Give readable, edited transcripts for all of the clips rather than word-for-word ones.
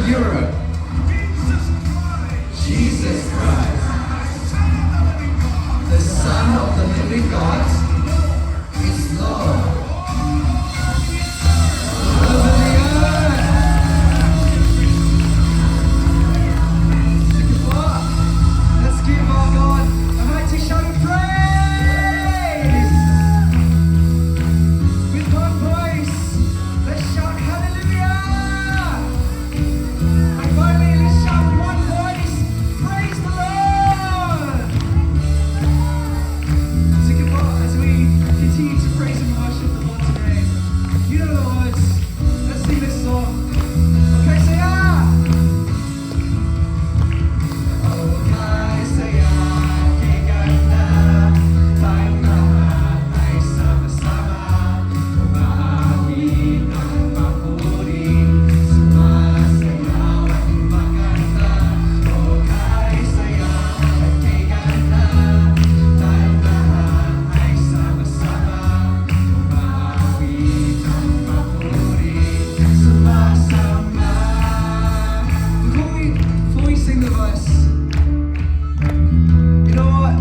Europe. Jesus Christ, the Son of the living God, is Lord. Let's give our God a mighty shout of praise. With one voice, let's shout hallelujah. And finally, let's shout with one voice, praise the Lord. Sige po, as we continue to praise and worship the Lord today, you know the words. Let's sing this song. Okay, say ah. Okay, say ah. Kiganda, tayong lahat ay sama-sama. Umahawin ang papuri, sumasayaw at kumakanta. Okay, saya at kiganda, tayong lahat ay sama-sama. Umahawin ang papuri, sumasama. Before we sing the verse, you know what?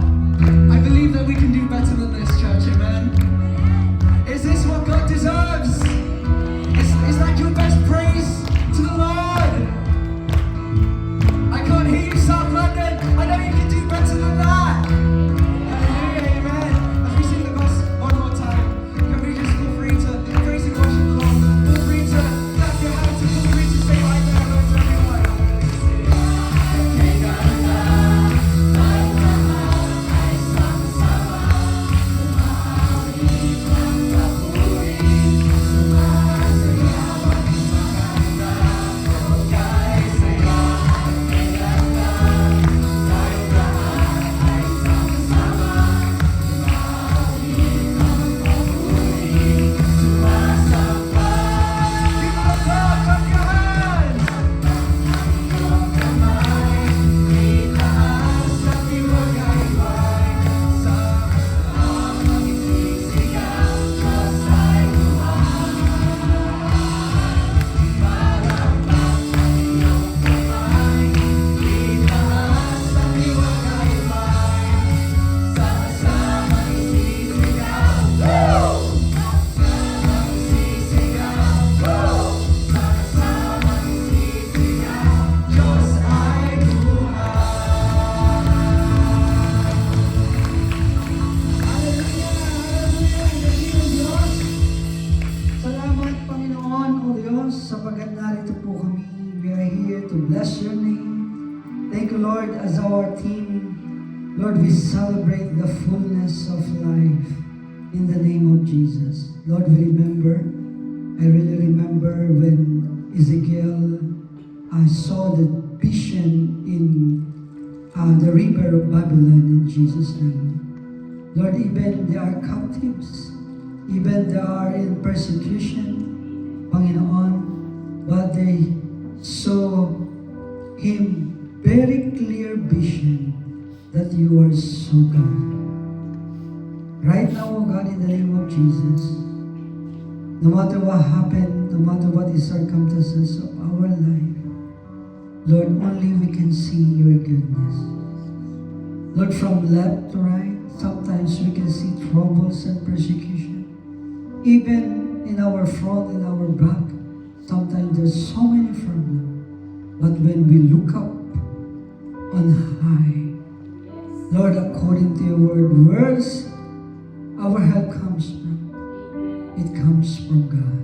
I believe that we can do better than this, church, amen? Is this what God deserves? Is that your best praise to the Lord? I can't hear you, South London. I know you can do better than that. Hallelujah, amen. As we sing the verse one more time, can we just feel free to praise and worship the Lord? Feel free to clap your hands and feel free to say right there, hello to everyone. Salamat, Panginoon, O Diyos, sapagat narito po kami. We are here to bless your name. Thank you, Lord, as our team, Lord, we celebrate the fullness of life in the name of Jesus. Lord, we remember, I really remember when Ezekiel, I saw the vision in the river of Babylon in Jesus' name. Lord, even they are captives, even they are in persecution, Panginoon, but they saw Him very clear vision that you are so good. Right now, O God, in the name of Jesus, no matter what happened, no matter what the circumstances of our life, Lord, only we can see your goodness. Lord, from left to right, sometimes we can see troubles and persecution. Even in our front, in our back, sometimes there's so many problems. But when we look up on high, Lord, according to your word, where's our help comes from? It comes from God.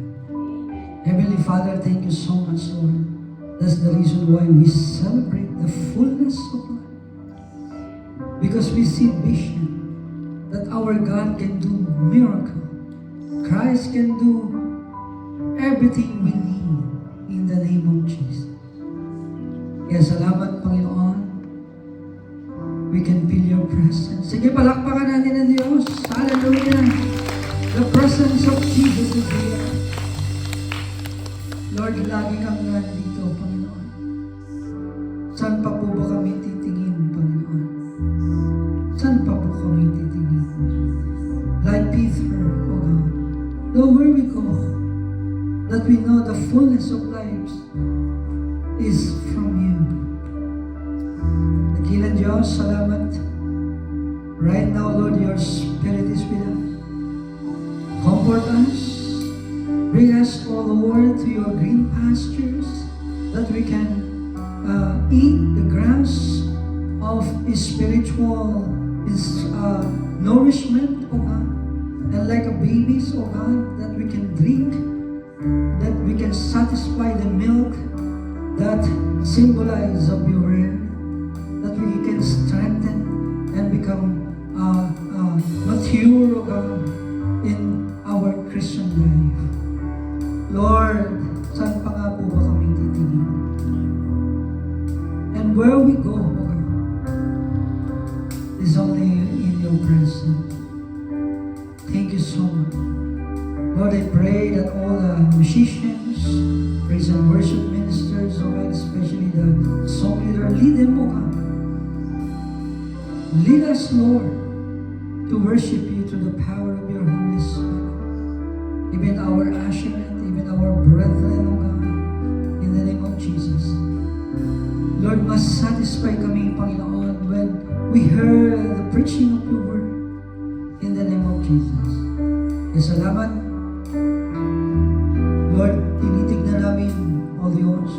Heavenly Father, thank you so much, Lord. That's the reason why we celebrate the fullness of life. Because we see vision that our God can do miracle. Christ can do everything we need in the name of Jesus. Kaya salamat, Panginoon. We can feel your presence. Sige, palakpakan natin ang Diyos. Hallelujah. The presence of Jesus is here. Lord, lagi kang nandito, Panginoon. Saan pa po ba kami titingin, Panginoon? Saan pa po kami titingin? Like Peter, O God, know where we go, that we know the fullness of life is from you. Dakilang Diyos, salamat. Right now, Lord, your Spirit is with us. Comfort us. Bring us, O Lord, to your green pastures that we can eat the grass of spiritual nourishment, O God. And like a babies, O God, that we can drink, that we can satisfy the milk that symbolize of your word, that we can strengthen and become mature, O God, in our Christian life. Lord, saan pa nga po ba kami titingin? And where we go, O God, is only in your presence. Thank you so much. Lord, I pray that all the musicians, praise and worship ministers, O God, especially the song leader, lead them, O God. Lead us, Lord, to worship you through the power of your Holy Spirit. Even our usherette, even our brethren, O God, in the name of Jesus. Lord, mas satisfy kami, Panginoon, when we heard the preaching of your word, in the name of Jesus. Salamat. Lord, tinitignan namin, O Diyos,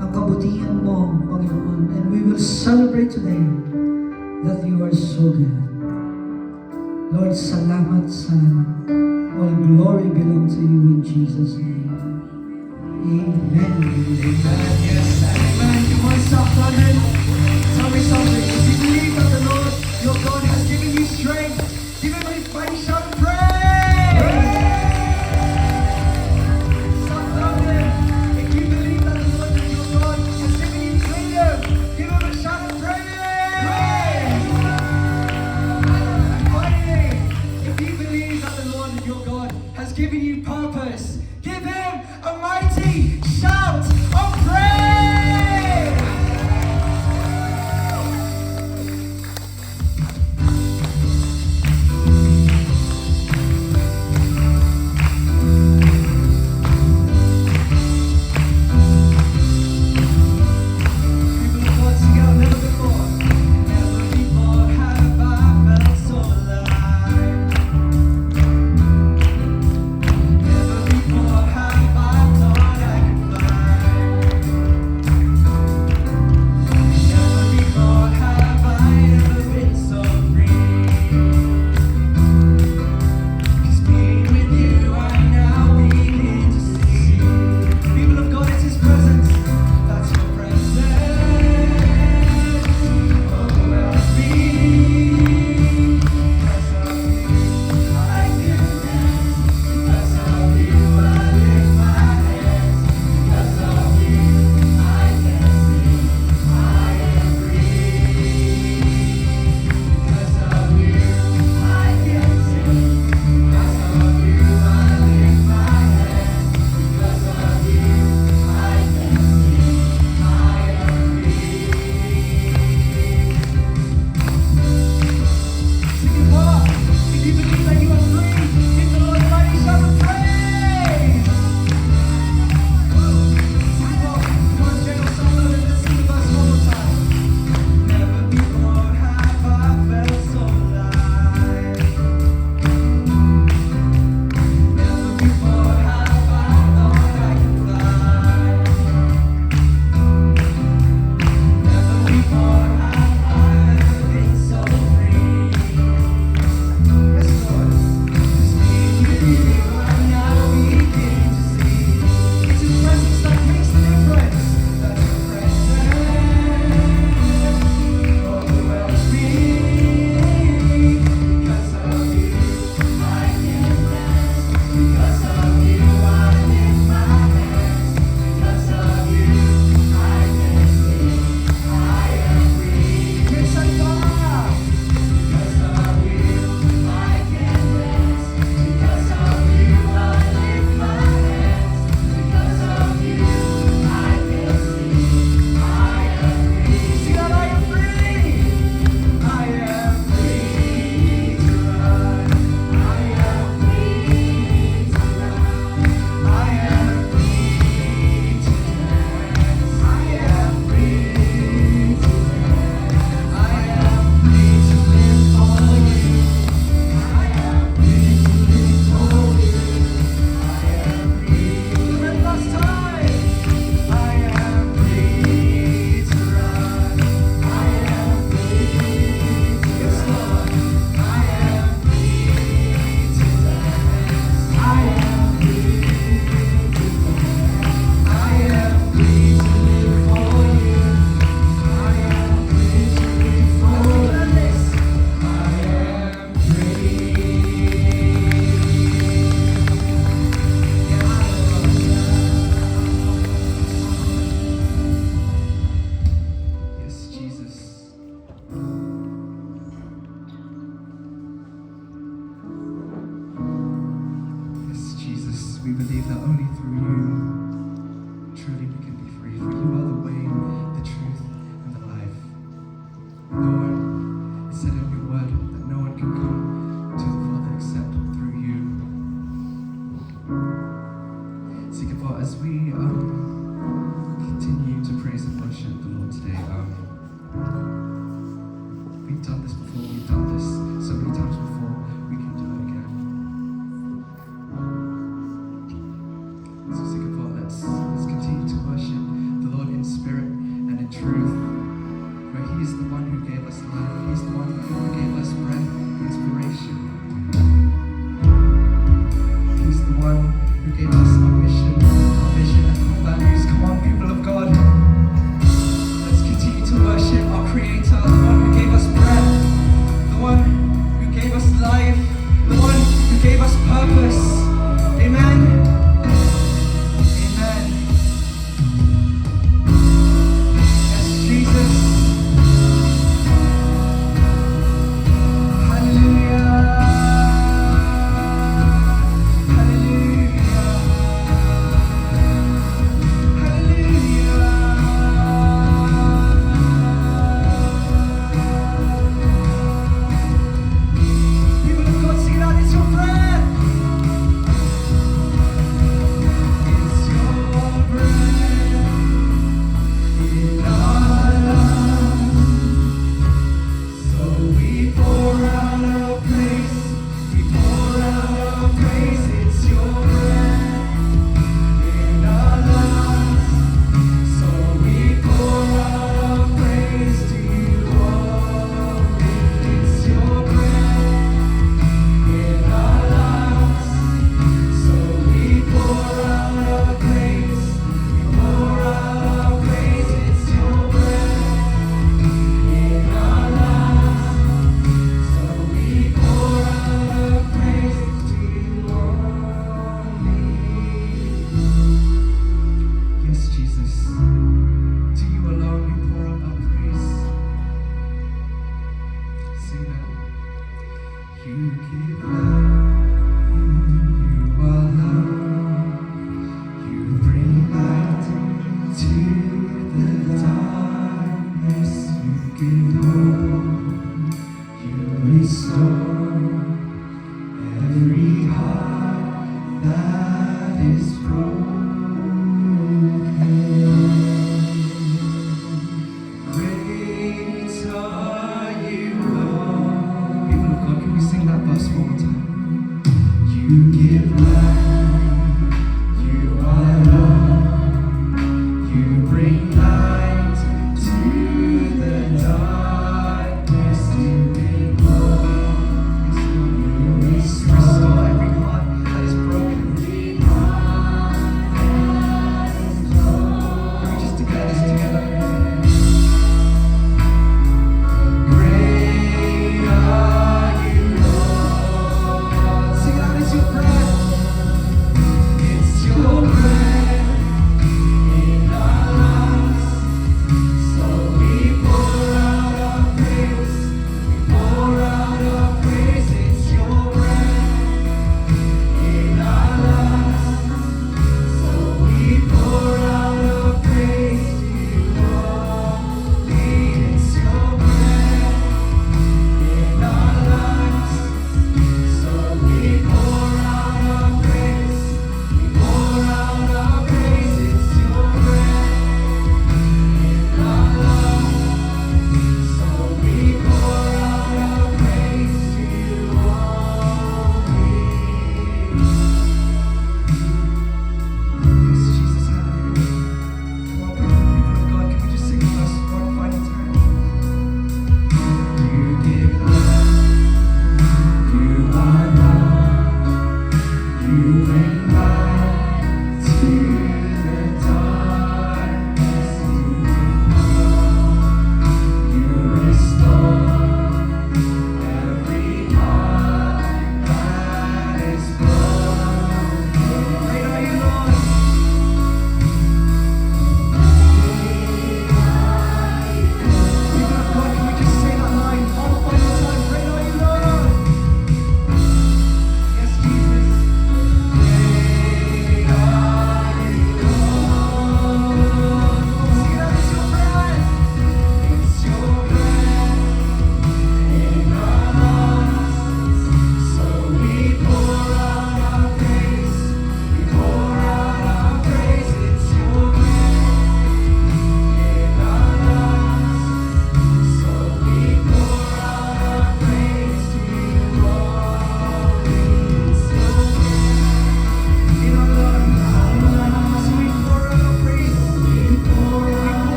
ang kabutihan mo, Panginoon, and we will celebrate today that you are so good. Lord, salamat, salamat. All glory belongs to you in Jesus' name. Amen. Yes, amen. Come on, stop thunder. Tell me something. If you believe that the Lord, your God, has given you strength, give him a mighty shout of praise. Stop thunder. If you believe that the Lord, your God, has given you freedom, give him a shout of praise. And finally, if you believe that the Lord, your God, has given you purpose, give him a mighty shout of praise! Lord today. We've done this before. We've done this so many times before. We can do it again. So second thought, let's continue to worship the Lord in spirit and in truth. Where He is the one who gave us life. He's the one who gave us breath, inspiration. He's the one who gave us our mission and our values. Come on, people of God. Let's continue to worship our Creator, the one who gave us breath, the one who gave us life, the one who gave us purpose. Amen. Amen. Yes, Jesus.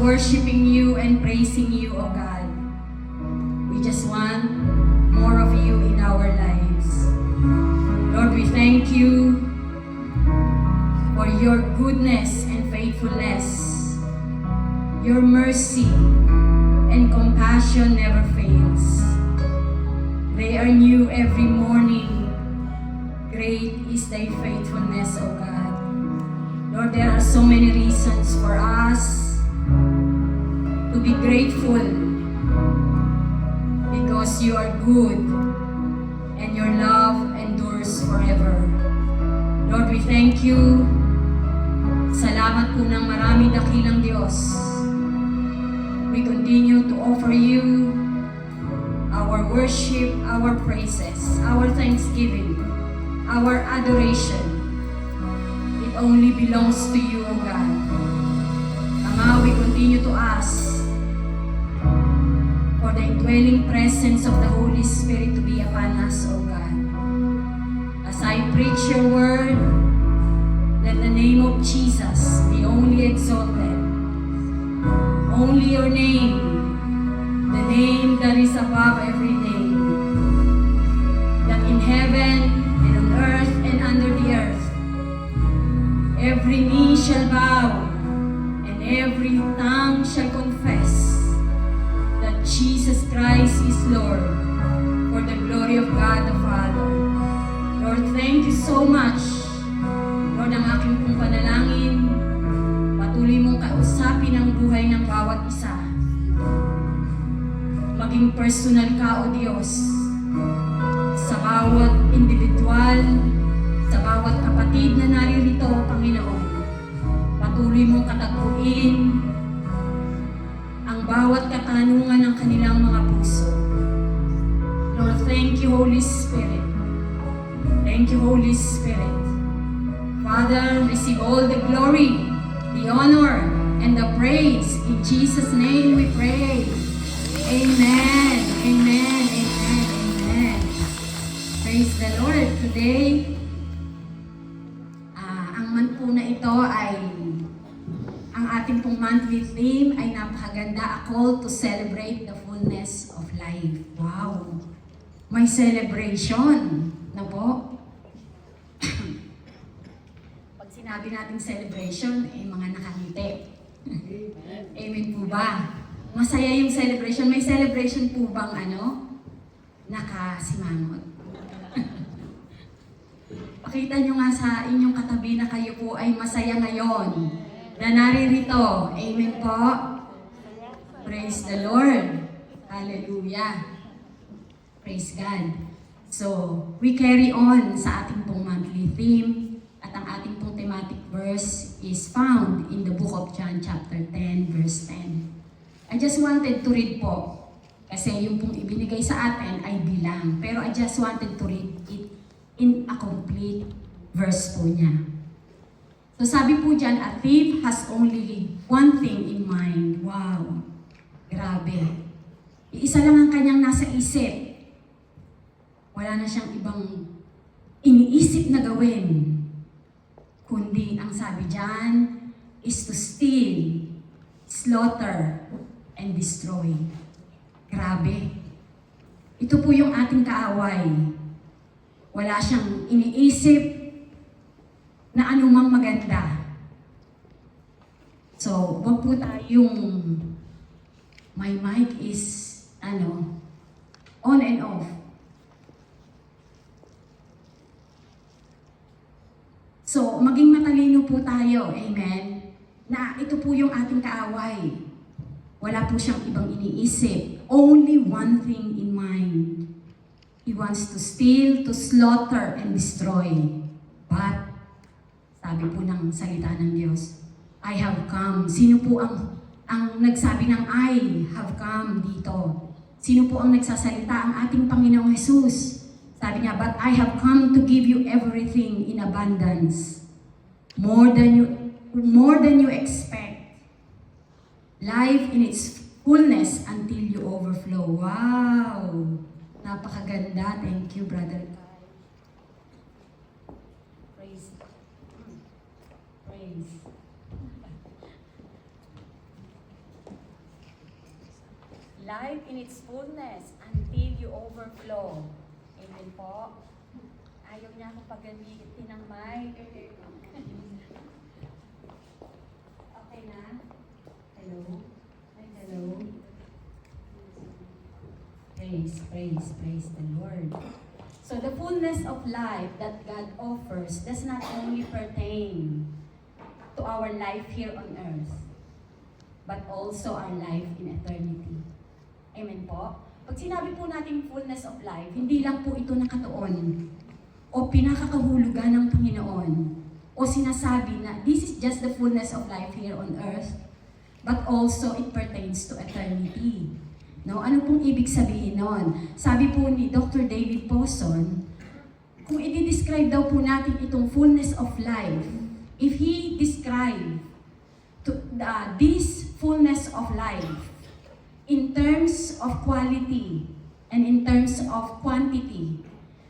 worshiping you and praising you, O God. We just want more of you in our lives. Lord, we thank you for your goodness and faithfulness. Your mercy and compassion never fails. They are new every morning. Great is thy faithfulness, O God. Lord, there are so many reasons for us to be grateful because you are good and your love endures forever. Lord, we thank you. Salamat po ng marami dakilang Diyos. We continue to offer you our worship, our praises, our thanksgiving, our adoration. It only belongs to you, O God. Ama, we continue to ask for the indwelling presence of the Holy Spirit to be upon us, O God. As I preach your word, let the name of Jesus be only exalted. Only your name, the name that is above every name, that in heaven and on earth and under the earth, every knee shall bow and every tongue shall confess that Jesus Christ is Lord, for the glory of God the Father. Lord, thank you so much. Lord, ang aking pong panalangin, patuloy mong kausapin ang buhay ng bawat isa. Maging personal ka, O Diyos, sa bawat individual, sa bawat kapatid na naririto, Panginoon. Patuloy mong kataguin ang bawat katanungan ng kanilang mga puso. Lord, thank you, Holy Spirit. Thank you, Holy Spirit. Father, receive all the glory, the honor, and the praise. In Jesus' name we pray. Amen. Amen. Amen. Amen. Praise the Lord. Today, ang month po na ito ay, ang ating pong monthly theme ay napakaganda, a call to celebrate the fullness of life. Wow! May celebration na po. Pag sinabi nating celebration, ay mga nakangiti. Amen po ba? Masaya yung celebration. May celebration po bang nakasimangot? Pakita nyo nga sa inyong katabi na kayo po ay masaya ngayon na naririto. Amen po? Praise the Lord. Hallelujah. Praise God. So, we carry on sa ating pong monthly theme at ang ating pong thematic verse is found in the book of John chapter 10 verse 10. I just wanted to read po kasi yung pong ibinigay sa atin ay bilang. Pero I just wanted to read it in a complete verse po niya. So sabi po dyan, a thief has only one thing in mind. Wow! Grabe. Iisa lang ang kanyang nasa isip. Wala na siyang ibang iniisip na gawin. Kundi ang sabi dyan is to steal, slaughter, and destroy. Grabe. Ito po yung ating kaaway. Wala siyang iniisip na anumang maganda. So, wag po tayong my mic is on and off. So, maging matalino po tayo, amen, na ito po yung ating kaaway. Wala po siyang ibang iniisip. Only one thing in mind. He wants to steal, to slaughter, and destroy. But, sabi po ng salita ng Diyos, I have come. Sino po ang nagsabi ng I have come dito? Sino po ang nagsasalita? Ang ating Panginoong Jesus. Sabi niya, but I have come to give you everything in abundance. More than you expect. Life in its fullness until you overflow. Wow! Napakaganda. Thank you, Brother Kai. Praise. Praise. life in its fullness until you overflow. Amen po. Ayaw niya akong pagamitin ng mic. Okay na? Hello? Ay, hello? Praise the Lord. So the fullness of life that God offers does not only pertain to our life here on earth, but also our life in eternity. Amen po? Pag sinabi po natin fullness of life, hindi lang po ito nakatuon o pinakakahulugan ng Panginoon o sinasabi na this is just the fullness of life here on earth, but also it pertains to eternity. No, ano pong ibig sabihin nun? Sabi po ni Dr. David Pawson, kung i-describe daw po natin itong fullness of life, if he describe this fullness of life in terms of quality and in terms of quantity,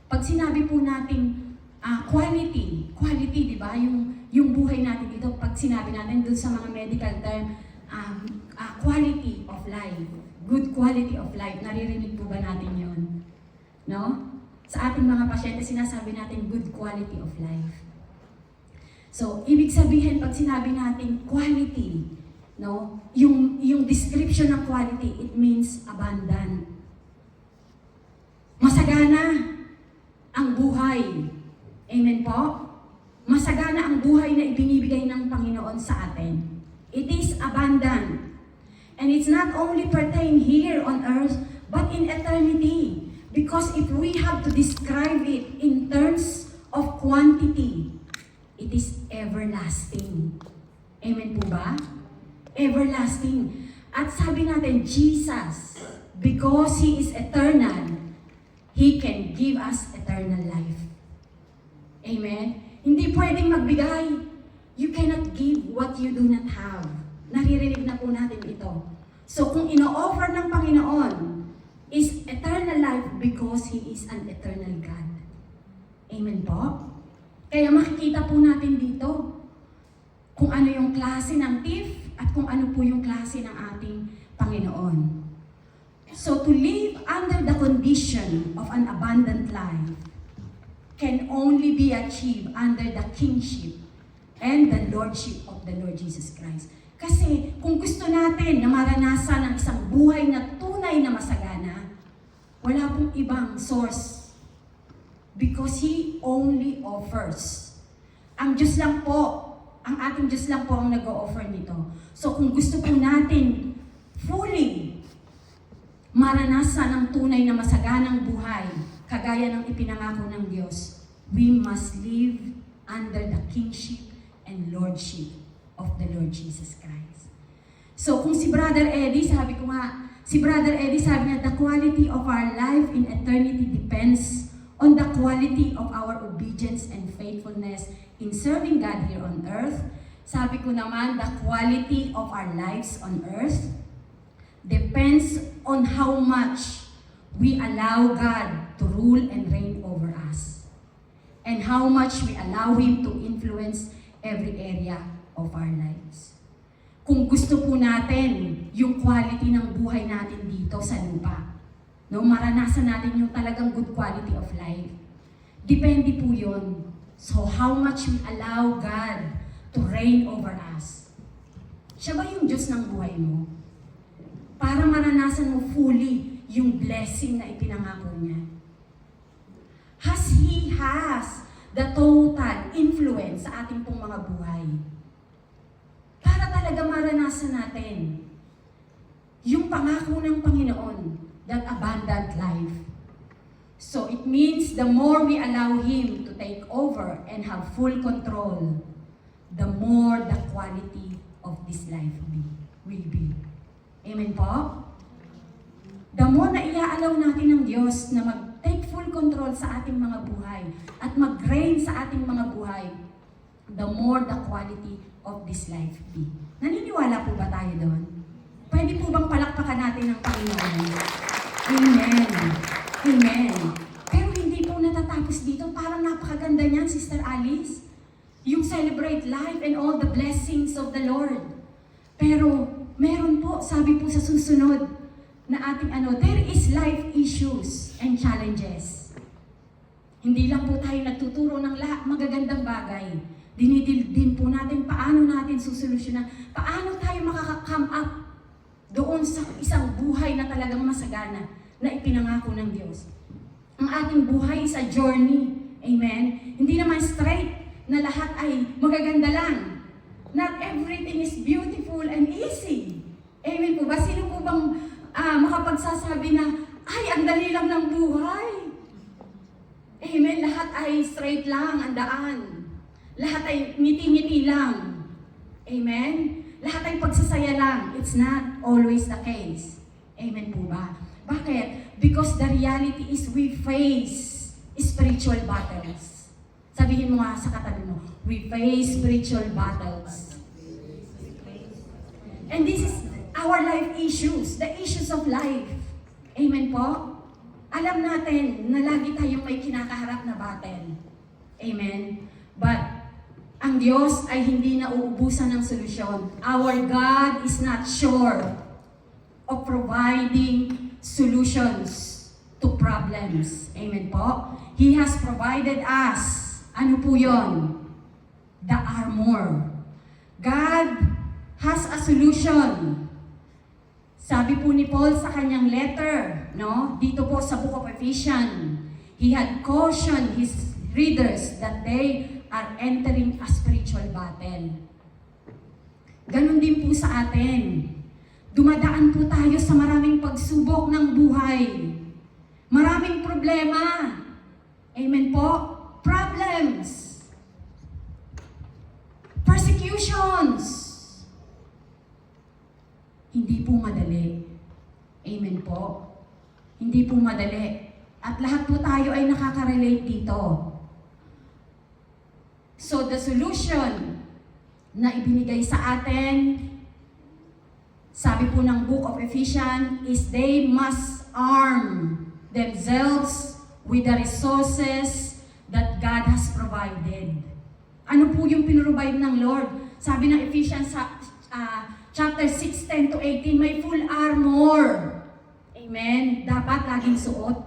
pag sinabi po natin quality, di ba? Yung buhay natin dito, pag sinabi natin dun sa mga medical term, quality of life, good quality of life, naririnig po ba natin yon? No? Sa ating mga pasyente, sinasabi natin good quality of life. So, ibig sabihin, pag sinabi natin quality, no? Yung description ng quality, it means abundant. Masagana ang buhay. Amen po? Masagana ang buhay na ibinibigay ng Panginoon sa atin. It is abundant. And it's not only pertain here on earth, but in eternity. Because if we have to describe it in terms of quantity, it is everlasting. Amen po ba? Everlasting. At sabi natin, Jesus, because He is eternal, He can give us eternal life. Amen? Hindi pwedeng magbigay. You cannot give what you do not have. Naririnig na po natin ito. So kung ino-offer ng Panginoon is eternal life because He is an eternal God. Amen po? Kaya makikita po natin dito kung ano yung klase ng thief at kung ano po yung klase ng ating Panginoon. So to live under the condition of an abundant life can only be achieved under the kingship and the lordship of the Lord Jesus Christ. Kasi kung gusto natin na maranasan ang isang buhay na tunay na masagana, wala pong ibang source. Because He only offers. Ang Diyos lang po, ang ating Diyos lang po ang nag-o-offer nito. So kung gusto po natin fully maranasan ang tunay na masaganang buhay, kagaya ng ipinangako ng Diyos, we must live under the kingship and lordship of the Lord Jesus Christ. So kung si Brother Eddie, sabi niya, the quality of our life in eternity depends on the quality of our obedience and faithfulness in serving God here on earth. Sabi ko naman, the quality of our lives on earth depends on how much we allow God to rule and reign over us, and how much we allow Him to influence every area of our lives. Kung gusto po natin yung quality ng buhay natin dito sa lupa, no, maranasan natin yung talagang good quality of life, depende po yun. So how much we allow God to reign over us. Siya ba yung Diyos ng buhay mo? Para maranasan mo fully yung blessing na ipinangako niya. He has the total influence sa ating pong mga buhay. Para talaga maranasan natin yung pangako ng Panginoon, that abundant life. So it means the more we allow Him to take over and have full control, the more the quality of this life will be. Amen po? The more na iaalaw natin ng Diyos na mag-take full control sa ating mga buhay at mag-reign sa ating mga buhay, the more the quality of this life be. Naniniwala po ba tayo doon? Pwede po bang palakpakan natin ang Panginoon? Amen. Amen. Pero hindi po natatapos dito. Parang napakaganda niyan, Sister Alice. Yung celebrate life and all the blessings of the Lord. Pero meron po, sabi po sa susunod, there is life issues and challenges. Hindi lang po tayo nagtuturo ng lahat magagandang bagay. Dinidil din po natin paano natin susolusyonan, paano tayo makaka-come up doon sa isang buhay na talagang masagana na ipinangako ng Diyos. Ang ating buhay is a journey. Amen? Hindi naman straight na lahat ay magaganda lang. Not everything is beautiful and easy. Amen po ba? Sino po bang makapagsasabi na, ay, ang dali lang ng buhay? Amen? Lahat ay straight lang ang daan. Lahat ay ngiti-ngiti lang. Amen? Lahat ay pagsasaya lang. It's not always the case. Amen po ba? Bakit? Because the reality is we face spiritual battles. Sabihin mo nga sa katabi mo, we face spiritual battles. And this is our life issues, the issues of life. Amen po? Alam natin na lagi tayong may kinakaharap na battle. Amen? But ang Diyos ay hindi nauubusan ng solusyon. Our God is not short of providing solutions to problems. Amen po? He has provided us. Ano po yon? The armor. God has a solution. Sabi po ni Paul sa kanyang letter, no? Dito po sa book of Ephesians, he had cautioned his readers that they are entering a spiritual battle. Ganon din po sa atin. Dumadaan po tayo sa maraming pagsubok ng buhay. Maraming problema. Amen po? Problems. Persecutions. Hindi po madali. Amen po? Hindi po madali. At lahat po tayo ay nakaka-relate dito. So the solution na ibinigay sa atin, sabi po ng book of Ephesians, is they must arm themselves with the resources that God has provided. Ano po yung pinrovide ng Lord? Sabi ng Ephesians sa chapter 6, 10 to 18, may full armor. Amen? Dapat laging suot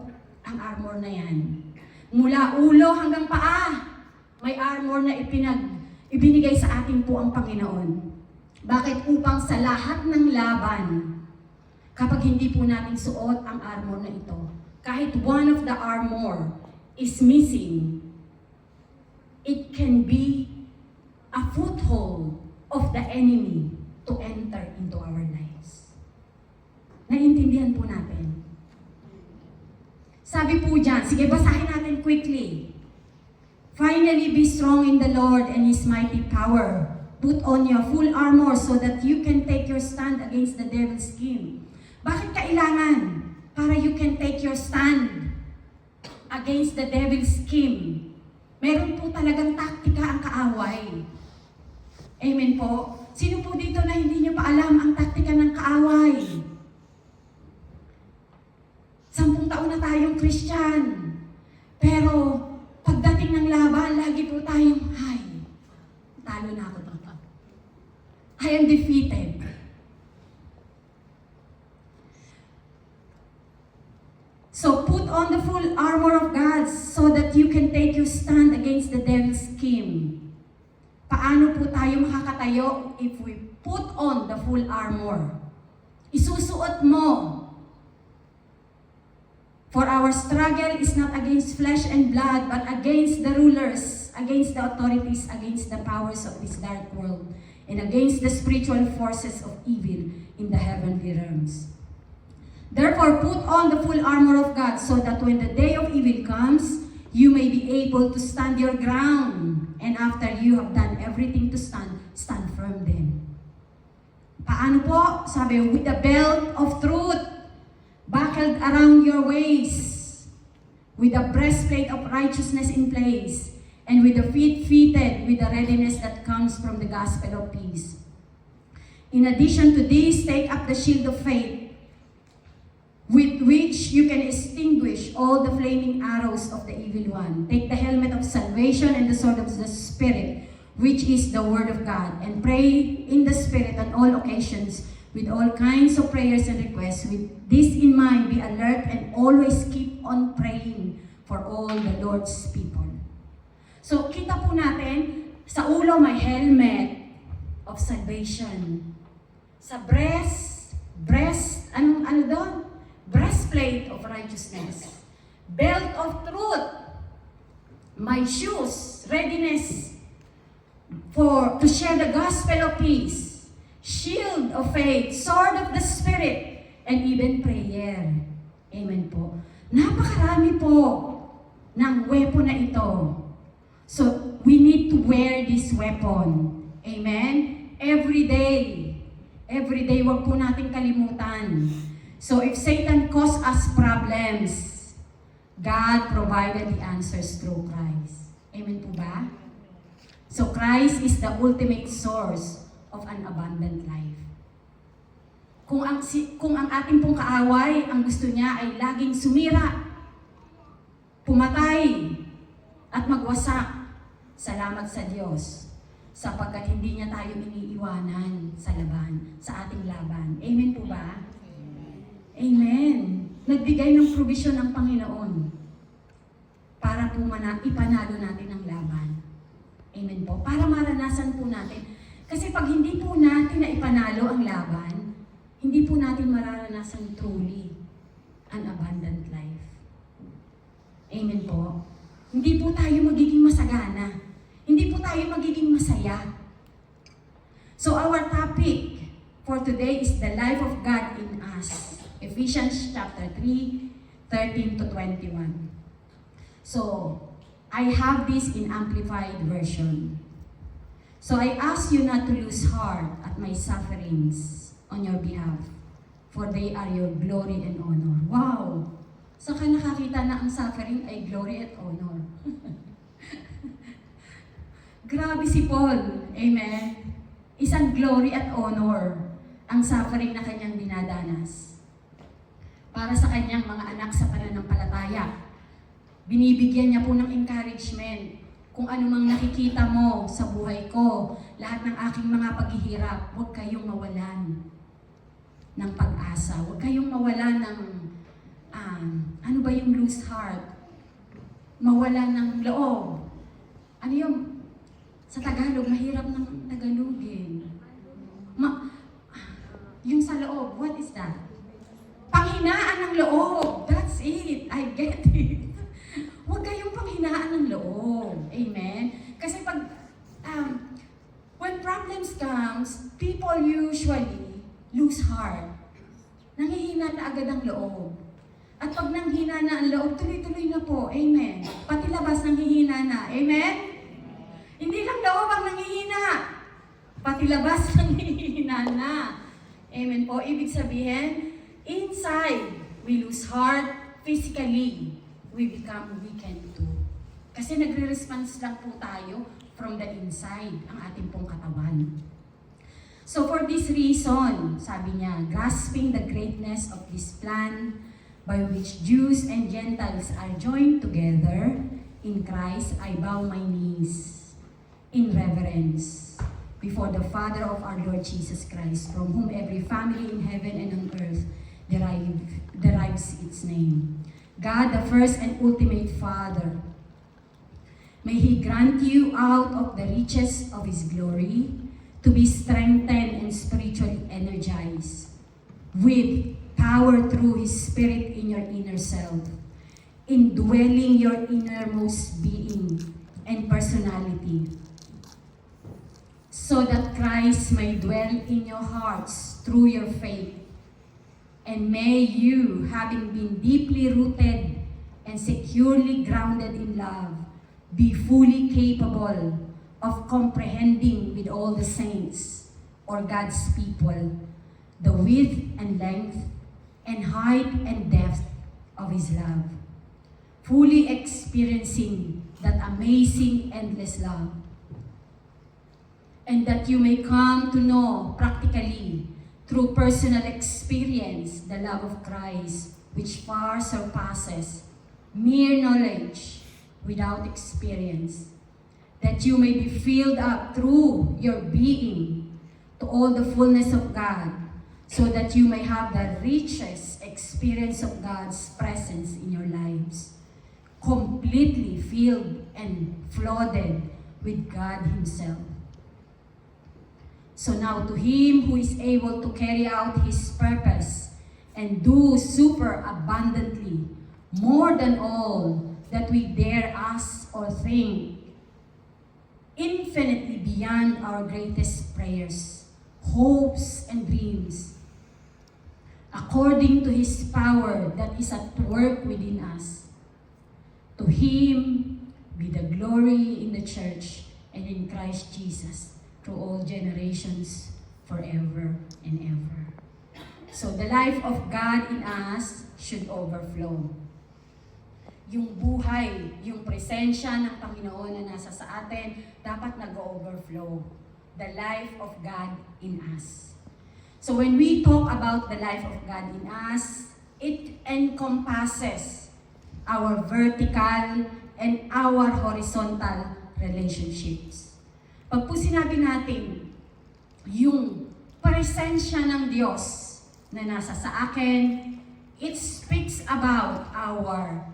ang armor na yan. Mula ulo hanggang paa, may armor na ibinigay sa atin po ang Panginoon. Bakit? Upang sa lahat ng laban, kapag hindi po natin suot ang armor na ito, kahit one of the armor is missing, it can be a foothold of the enemy to enter into our lives. Naiintindihan po natin. Sabi po dyan, sige basahin natin quickly. Finally, be strong in the Lord and His mighty power. Put on your full armor so that you can take your stand against the devil's scheme. Bakit kailangan? Para you can take your stand against the devil's scheme. Meron po talagang taktika ang kaaway. Amen po? Sino po dito na hindi niyo pa alam ang taktika ng kaaway? 10 taon na tayong Christian. Pero pagdating ng laban, lagi po tayong, ay, talo na ako dito. I am defeated. So put on the full armor of God so that you can take your stand against the devil's scheme. Paano po tayo makakatayo if we put on the full armor? Isusuot mo. For our struggle is not against flesh and blood, but against the rulers, against the authorities, against the powers of this dark world, and against the spiritual forces of evil in the heavenly realms. Therefore, put on the full armor of God so that when the day of evil comes, you may be able to stand your ground. And after you have done everything to stand, stand firm then. Paano po? Sabi, with the belt of truth buckled around your waist, with the breastplate of righteousness in place, and with the feet fitted with the readiness that comes from the gospel of peace. In addition to this, take up the shield of faith, with which you can extinguish all the flaming arrows of the evil one. Take the helmet of salvation and the sword of the Spirit, which is the word of God, and pray in the Spirit on all occasions with all kinds of prayers and requests. With this in mind, be alert and always keep on praying for all the Lord's people. So, kita po natin, sa ulo may helmet of salvation. Sa ano doon? Breastplate of righteousness. Belt of truth. My shoes, readiness to share the gospel of peace. Shield of faith, sword of the Spirit, and even prayer. Amen po. Napakarami po ng weapon na ito. So, we need to wear this weapon. Amen? Every day, wag po natin kalimutan. So, if Satan caused us problems, God provided the answers through Christ. Amen po ba? So, Christ is the ultimate source of an abundant life. Kung ang ating pong kaaway, ang gusto niya ay laging sumira, pumatay, at magwasak, salamat sa Diyos, sapagkat hindi niya tayo iniiwanan sa ating laban. Amen po ba? Amen. Nagbigay ng provision ang Panginoon para po ipanalo natin ang laban. Amen po. Para maranasan po natin. Kasi pag hindi po natin na ipanalo ang laban, hindi po natin mararanasan truly an abundant life. Amen po. Hindi po tayo magiging masagana. Hindi po tayo magiging masaya. So our topic for today is the life of God in us. Ephesians chapter 3, 13 to 21. So, I have this in amplified version. So I ask you not to lose heart at my sufferings on your behalf, for they are your glory and honor. Wow! Saan ka nakakita na ang suffering ay glory at honor? Grabe si Paul. Amen? Isang glory at honor ang suffering na kanyang dinadanas. Para sa kanyang mga anak sa pananampalataya. Binibigyan niya po ng encouragement. Kung ano mang nakikita mo sa buhay ko, lahat ng aking mga paghihirap, huwag kayong mawalan ng pag-asa. Huwag kayong mawalan ng, ano ba yung lose heart? Mawalan ng loob. Ano yung, sa Tagalog, mahirap ng Tagalogin. Yung sa loob, what is that? Panghinaan ng loob. That's it. I get it. Huwag kayong panghinaan ng loob. Amen? Kasi when problems comes, people usually lose heart. Nanghihina na agad ang loob. At pag nanghina na ang loob, tuloy-tuloy na po. Amen? Pati labas nanghihina na. Amen? Hindi lang loob ang nanghihina. Pati labas nanghihina na. Amen po? Ibig sabihin, inside, we lose heart. Physically, we become weakened too. Kasi nagre-response lang po tayo from the inside, ang ating pong katawan. So for this reason, sabi niya, grasping the greatness of this plan by which Jews and Gentiles are joined together in Christ, I bow my knees in reverence before the Father of our Lord Jesus Christ, from whom every family in heaven and on earth derives its name. God, the first and ultimate Father, may He grant you out of the riches of His glory to be strengthened and spiritually energized with power through His Spirit in your inner self, indwelling your innermost being and personality, so that Christ may dwell in your hearts through your faith. And may you, having been deeply rooted and securely grounded in love, be fully capable of comprehending with all the saints, or God's people, the width and length and height and depth of His love, fully experiencing that amazing, endless love. And that you may come to know practically, through personal experience, the love of Christ, which far surpasses mere knowledge without experience, that you may be filled up through your being to all the fullness of God, so that you may have the richest experience of God's presence in your lives, completely filled and flooded with God Himself. So now to Him who is able to carry out His purpose and do super abundantly, more than all that we dare ask or think, infinitely beyond our greatest prayers, hopes, and dreams, according to His power that is at work within us. To Him be the glory in the church and in Christ Jesus through all generations, forever and ever. So the life of God in us should overflow. Yung buhay, yung presensya ng Panginoon na nasa sa atin, dapat nag-overflow. The life of God in us. So when we talk about the life of God in us, it encompasses our vertical and our horizontal relationships. Pag po sinabi natin, yung presensya ng Diyos na nasa sa akin, it speaks about our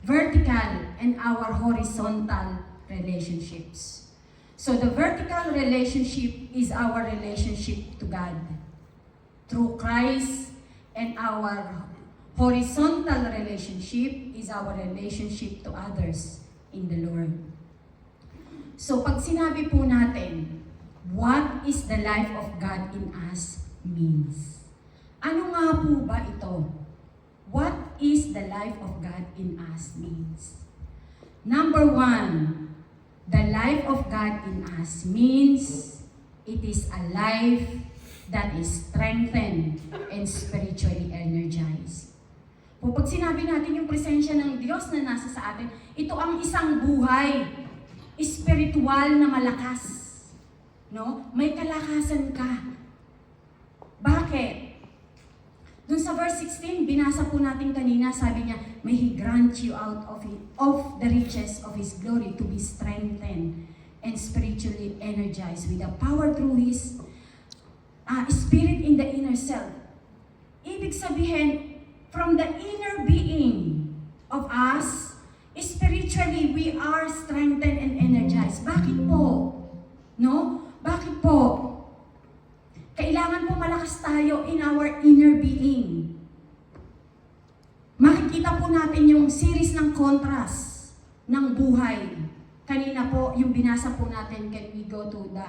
vertical and our horizontal relationships. So the vertical relationship is our relationship to God through Christ, and our horizontal relationship is our relationship to others in the Lord. So pag sinabi po natin, what is the life of God in us means? Ano nga po ba ito? What is the life of God in us means? Number one, the life of God in us means it is a life that is strengthened and spiritually energized. Po, pag sinabi natin yung presensya ng Diyos na nasa sa atin, ito ang isang buhay, spiritual na malakas. No? May kalakasan ka. Bakit? Dun sa verse 16, binasa po natin kanina, sabi niya, may He grant you out of the riches of His glory to be strengthened and spiritually energized with the power through His Spirit in the inner self. Ibig sabihin, from the inner being of us, spiritually we are strengthened and energized. Bakit po? No? Bakit po? Kailangan po malakas tayo in our inner being. Makikita po natin yung series ng contrast ng buhay. Kanina po, yung binasa po natin, can we go to the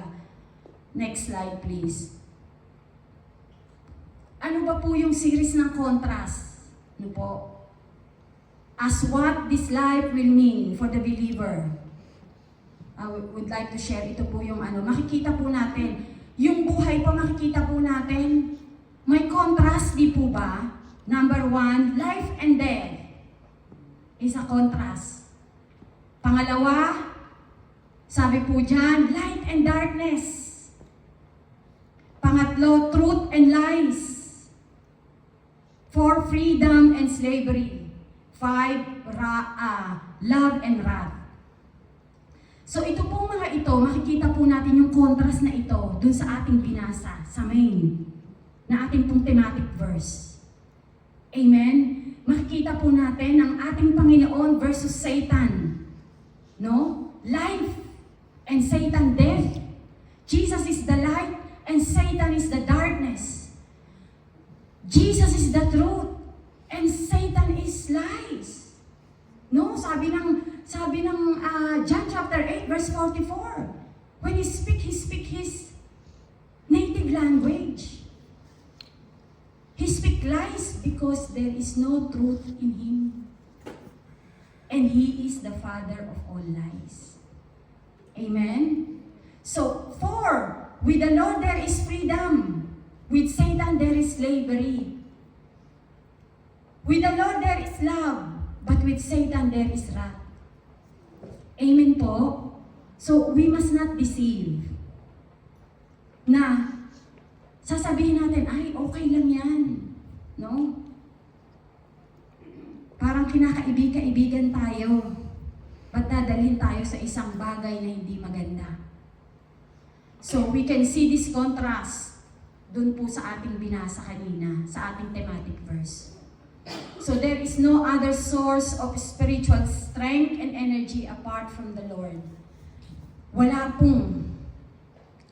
next slide please? Ano ba po yung series ng contrast? Ano po? As what this life will mean for the believer. I would like to share ito po yung makikita po natin. Yung buhay po makikita po natin. May contrast, di po ba? Number one, life and death is a contrast. Pangalawa, sabi po dyan, light and darkness. Pangatlo, truth and lies. 4, freedom and slavery. 5, love and wrath. So ito pong mga ito, makikita po natin yung contrast na ito dun sa ating binasa, sa main, na ating pong thematic verse. Amen? Makikita po natin ang ating Panginoon versus Satan. No? Life and Satan death. Jesus is the light and Satan is the darkness. Jesus is the truth and Satan is lies. No? Sabi ng John chapter 8 verse 44. When he speak his native language. He speak lies because there is no truth in him. And he is the father of all lies. Amen? So, 4, with the Lord there is freedom. With Satan there is slavery. With the Lord there is love. But with Satan there is wrath. Amen po? So, we must not deceive. Na, sasabihin natin, ay, okay lang yan. No? Parang kinakaibigan tayo. Ba't dadalhin tayo sa isang bagay na hindi maganda? So, we can see this contrast Doon po sa ating binasa kanina, sa ating thematic verse. So there is no other source of spiritual strength and energy apart from the Lord. Wala pong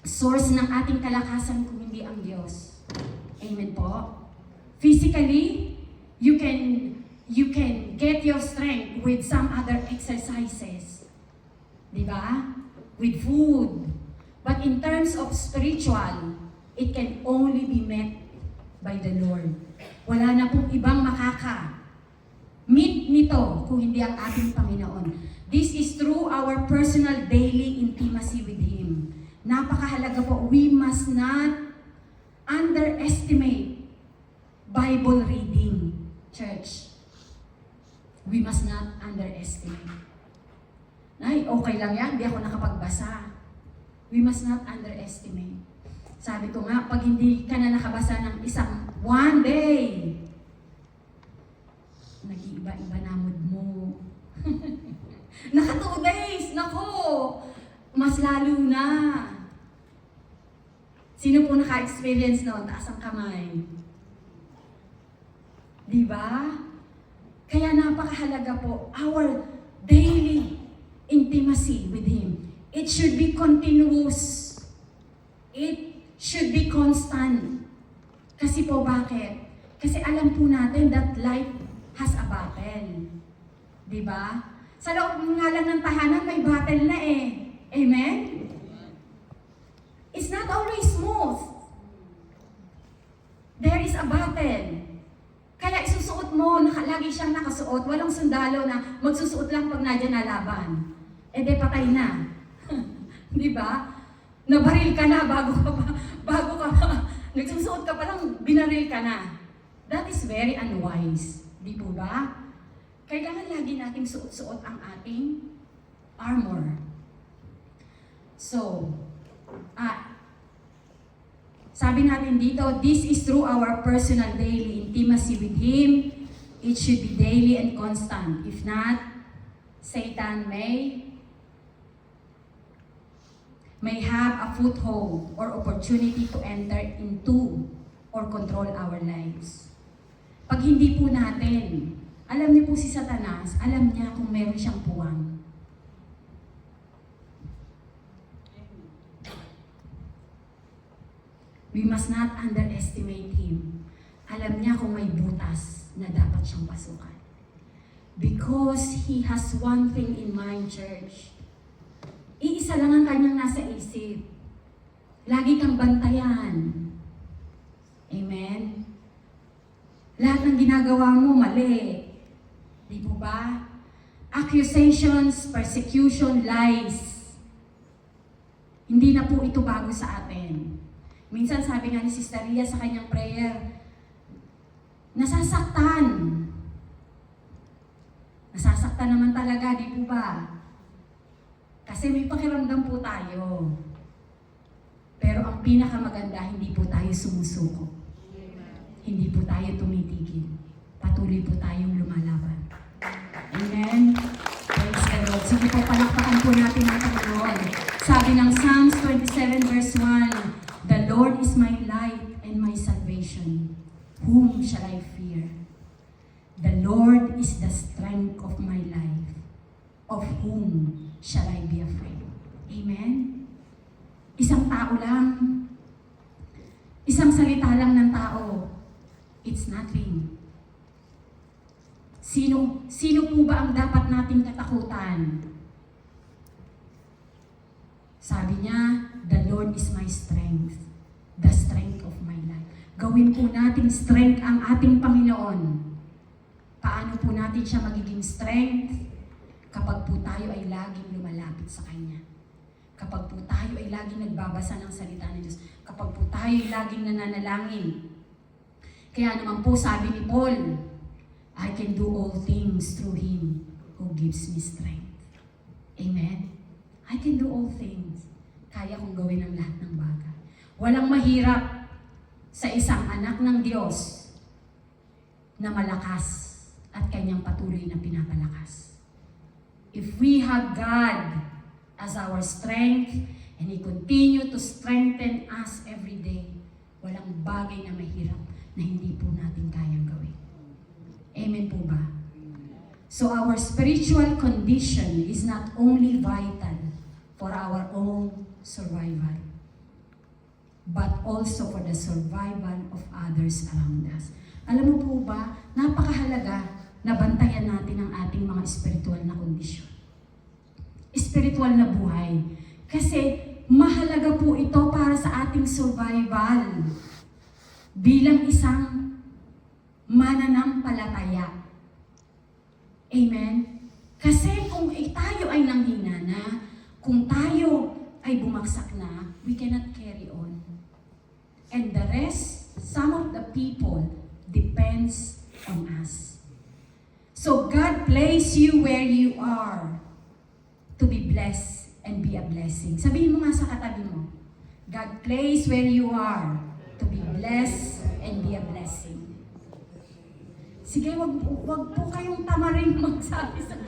source ng ating kalakasan kung hindi ang Diyos. Amen po. Physically, you can get your strength with some other exercises. Di ba? With food. But in terms of spiritual, it can only be met by the Lord. Wala na pong ibang makaka-meet nito kung hindi ang ating Panginoon. This is through our personal daily intimacy with Him. Napakahalaga po, we must not underestimate Bible reading, church. We must not underestimate. Ay, okay lang yan, di ako nakapagbasa. We must not underestimate. Sabi ko nga, pag hindi ka na nakabasa ng isang one day, nag-iiba-iba na mood mo. Naka 2 days, nako, mas lalo na. Sino po naka-experience noon? Taas ang kamay. Di ba? Kaya napakahalaga po, our daily intimacy with Him. It should be continuous. It should be constant. Kasi po bakit? Kasi alam po natin that life has a battle. Di ba? Sa loob nga lang ng tahanan, may battle na eh. Amen? It's not always smooth. There is a battle. Kaya isusuot mo, lagi siyang nakasuot, walang sundalo na magsusuot lang pag nadyan na laban. Eh de patay na. Di ba? Nabaril ka na bago ka pa. Nagsusuot ka pa lang, binaril ka na. That is very unwise. Di po ba? Kailangan lagi nating suot-suot ang ating armor. So, sabi natin dito, this is through our personal daily intimacy with Him. It should be daily and constant. If not, Satan may have a foothold or opportunity to enter into or control our lives. Pag hindi po natin, alam niyo po si Satanas, alam niya kung meron siyang puwang. We must not underestimate him. Alam niya kung may butas na dapat siyang pasukan. Because he has one thing in mind, church. Iisa lang ang kanyang nasa isip. Lagi kang bantayan. Amen? Lahat ng ginagawa mo, mali. Di po ba? Accusations, persecution, lies. Hindi na po ito bago sa atin. Minsan sabi nga ni Sister Ria sa kanyang prayer, nasasaktan. Nasasaktan naman talaga, di po ba? Kasi may pakiramdam po tayo. Pero ang pinakamaganda, hindi po tayo sumusuko. Hindi po tayo tumitigil. Patuloy po tayong lumalaban. Amen? Praise the Lord. Sige po, palakpakan po natin ang Panginoon. Sabi ng Psalms 27 verse 1, The Lord is my light and my salvation. Whom shall I fear? The Lord is the strength of my life. Of whom shall I be afraid? Amen? Isang tao lang. Isang salita lang ng tao. It's nothing. Sino po ba ang dapat nating katakutan? Sabi niya, the Lord is my strength. The strength of my life. Gawin po natin strength ang ating Panginoon. Paano po natin siya magiging strength? Kapag po tayo ay laging lumalapit sa Kanya. Kapag po tayo ay laging nagbabasa ng salita ng Diyos. Kapag po tayo ay laging nananalangin. Kaya naman po sabi ni Paul, I can do all things through Him who gives me strength. Amen? I can do all things. Kaya kong gawin ang lahat ng bagay. Walang mahirap sa isang anak ng Diyos na malakas at Kanyang patuloy na pinapalakas. If we have God as our strength and He continue to strengthen us every day, Walang bagay na mahirap na hindi po natin kayang gawin. Amen po ba? So our spiritual condition is not only vital for our own survival, but also for the survival of others around us. Alam mo po ba, napakahalaga na bantayan natin ang ating mga spiritual na kondisyon. Spiritual na buhay. Kasi mahalaga po ito para sa ating survival bilang isang mananampalataya. Amen? Kasi kung tayo ay nanghina na, kung tayo ay bumagsak na, we cannot carry on. And the rest, some of the people, depends on us. So God placed you where you are to be blessed and be a blessing. Sabihin mo nga sa katabi mo, God placed where you are to be blessed and be a blessing. Sige, wag po kayong tamarin magsabi sa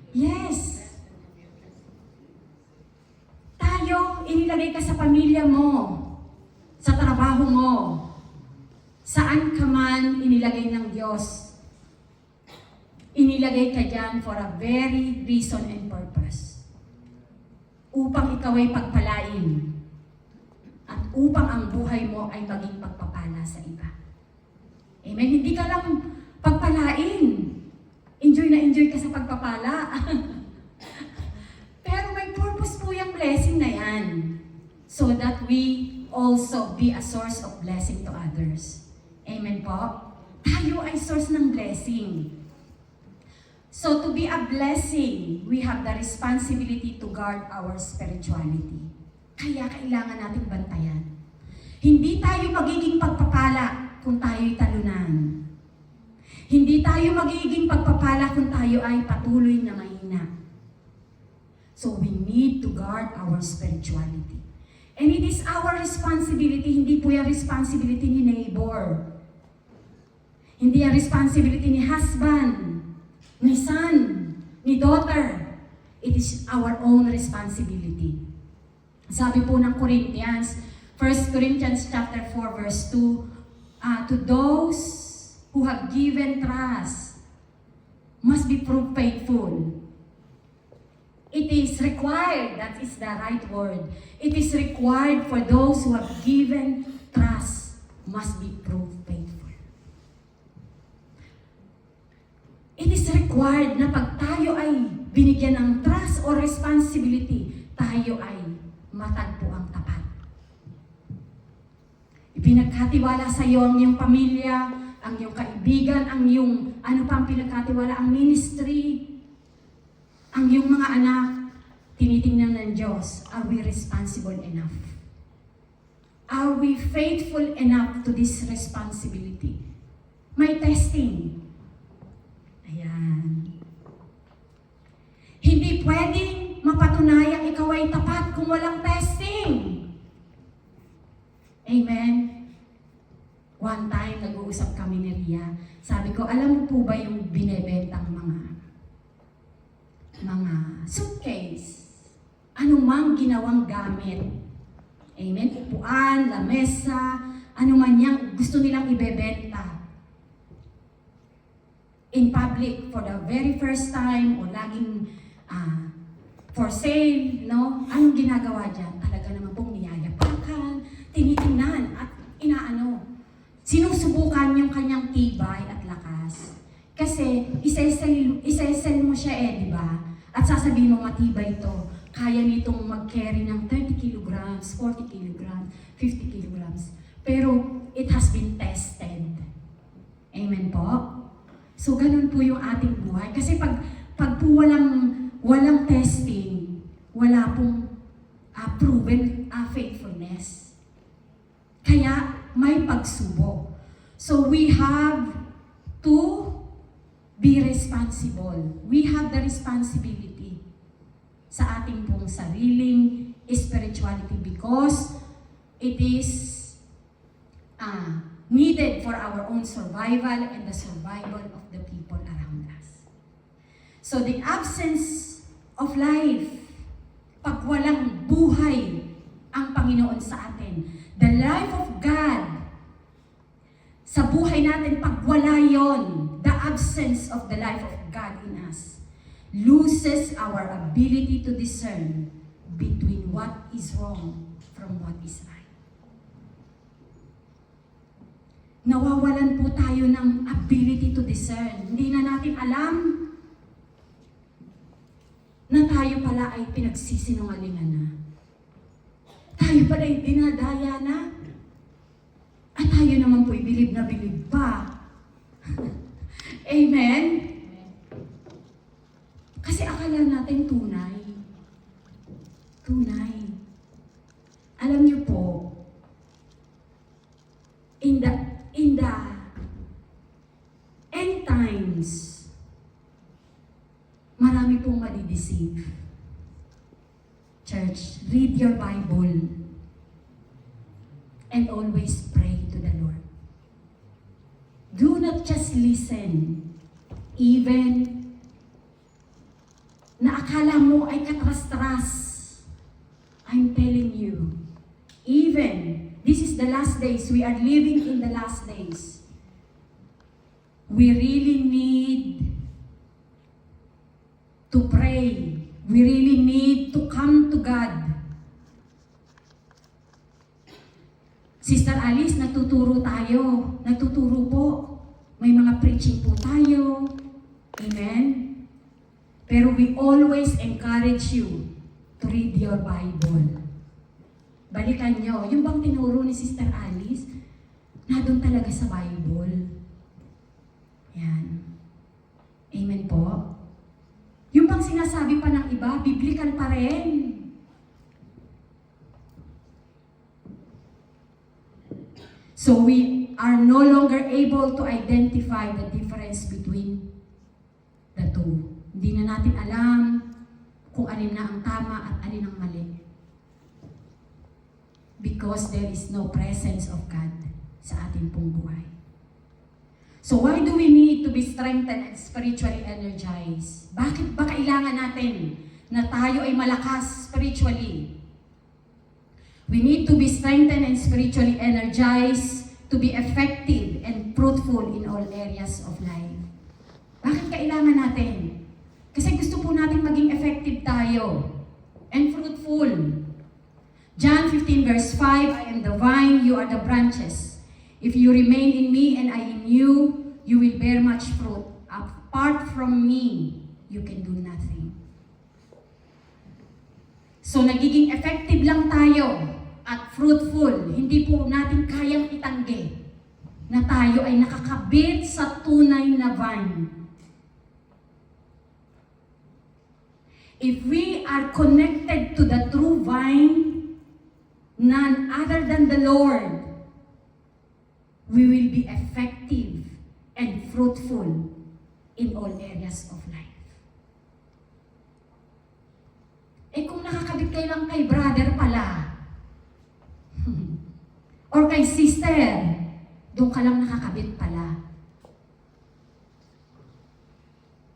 Yes. Tayo, inilagay ka sa pamilya mo, sa trabaho mo, saan ka man inilagay ng Diyos. Inilagay ka dyan for a very reason and purpose. Upang ikaw ay pagpalain. At upang ang buhay mo ay maging pagpapala sa iba. Amen? Hindi ka lang pagpalain. Enjoy na enjoy ka sa pagpapala. Pero may purpose po yung blessing na yan. So that we also be a source of blessing to others. Amen po? Tayo ay source ng blessing. So to be a blessing, we have the responsibility to guard our spirituality. Kaya kailangan nating bantayan. Hindi tayo magiging pagpapala kung tayo'y talunan. Hindi tayo magiging pagpapala kung tayo ay patuloy na mahina. So we need to guard our spirituality. And it is our responsibility, hindi po yung responsibility ni neighbor. Hindi yung responsibility ni husband, ni son, ni daughter. It is our own responsibility. Sabi po ng Corinthians, 1 Corinthians chapter 4 verse 2, to those who have given trust must be proved faithful. It is required, that is the right word. It is required for those who have given trust must be proved faithful. It is required na pag tayo ay binigyan ng trust or responsibility, tayo ay matagpo ang tapat. Ipinagkatiwala sa iyo ang iyong pamilya, ang iyong kaibigan, ang iyong ano pa ang pinagkatiwala, ang ministry, ang iyong mga anak, tinitingnan ng Diyos, are we responsible enough? Are we faithful enough to this responsibility? May testing. Ayan. Hindi pwedeng mapatunayang ikaw ay tapat kung walang testing. Amen? One time, nag-uusap kami ni Ria. Sabi ko, alam mo po ba yung binebentang mga suitcase? Anumang ginawang gamit. Amen? Upuan, lamesa, anuman yang gusto nilang ibebenta. In public, for the very first time, o laging for sale, no? Anong ginagawa dyan? Talaga naman pong niyayapakan, tinitingnan, at inaano. Sinusubukan yung kanyang tibay at lakas. Kasi isesell mo siya di ba? At sasabihin mo matibay ito. Kaya nitong mag-carry ng 30 kilograms, 40 kilograms, 50 kilograms. Pero it has been tested. Amen po? So ganun po yung ating buhay. Kasi pag po walang testing, wala pong proven faithfulness. Kaya may pagsubok. So we have to be responsible. We have the responsibility sa ating pong sariling spirituality because it is needed for our own survival and the survival of the people around us. So the absence of life. Pag walang buhay ang Panginoon sa atin. The life of God sa buhay natin, pag wala yon, the absence of the life of God in us loses our ability to discern between what is wrong from what is right. Nawawalan po tayo ng ability to discern. Hindi na natin alam na tayo pala ay pinagsisinungalingan na. Tayo pala ay dinadaya na. At tayo naman po'y bilib na bilib pa. Amen? Kasi akala natin tunay. Tunay. Alam niyo po, in the end times, marami pong madideceive. Church, read your Bible and always pray to the Lord. Do not just listen, even na akala mo ay katras-tras. I'm telling you, even this is the last days, we are living in the last days. We really need to pray. We really need to come to God. Sister Alice, natuturo tayo. Natuturo po. May mga preaching po tayo. Amen? Pero we always encourage you to read your Bible. Balikan nyo. Yung bang tinuro ni Sister Alice, nandun talaga sa Bible. Yan. Amen po? Yung bang sinasabi pa ng iba, biblical pa rin. So we are no longer able to identify the difference between the two. Hindi na natin alam kung alin na ang tama at alin ang mali. Because there is no presence of God sa ating pong buhay. So why do we need to be strengthened and spiritually energized? Bakit ba kailangan natin na tayo ay malakas spiritually? We need to be strengthened and spiritually energized to be effective and fruitful in all areas of life. Bakit kailangan natin? Kasi gusto po natin maging effective tayo and fruitful. John 15 verse 5, I am the vine, you are the branches. If you remain in me and I in you, you will bear much fruit. Apart from me, you can do nothing. So nagiging effective lang tayo at fruitful. Hindi po natin kayang itanggi na tayo ay nakakabit sa tunay na vine. If we are connected to the true vine, none other than the Lord, we will be effective and fruitful in all areas of life. Eh kung nakakabit kayo lang kay brother pala, or kay sister, doon ka lang nakakabit pala,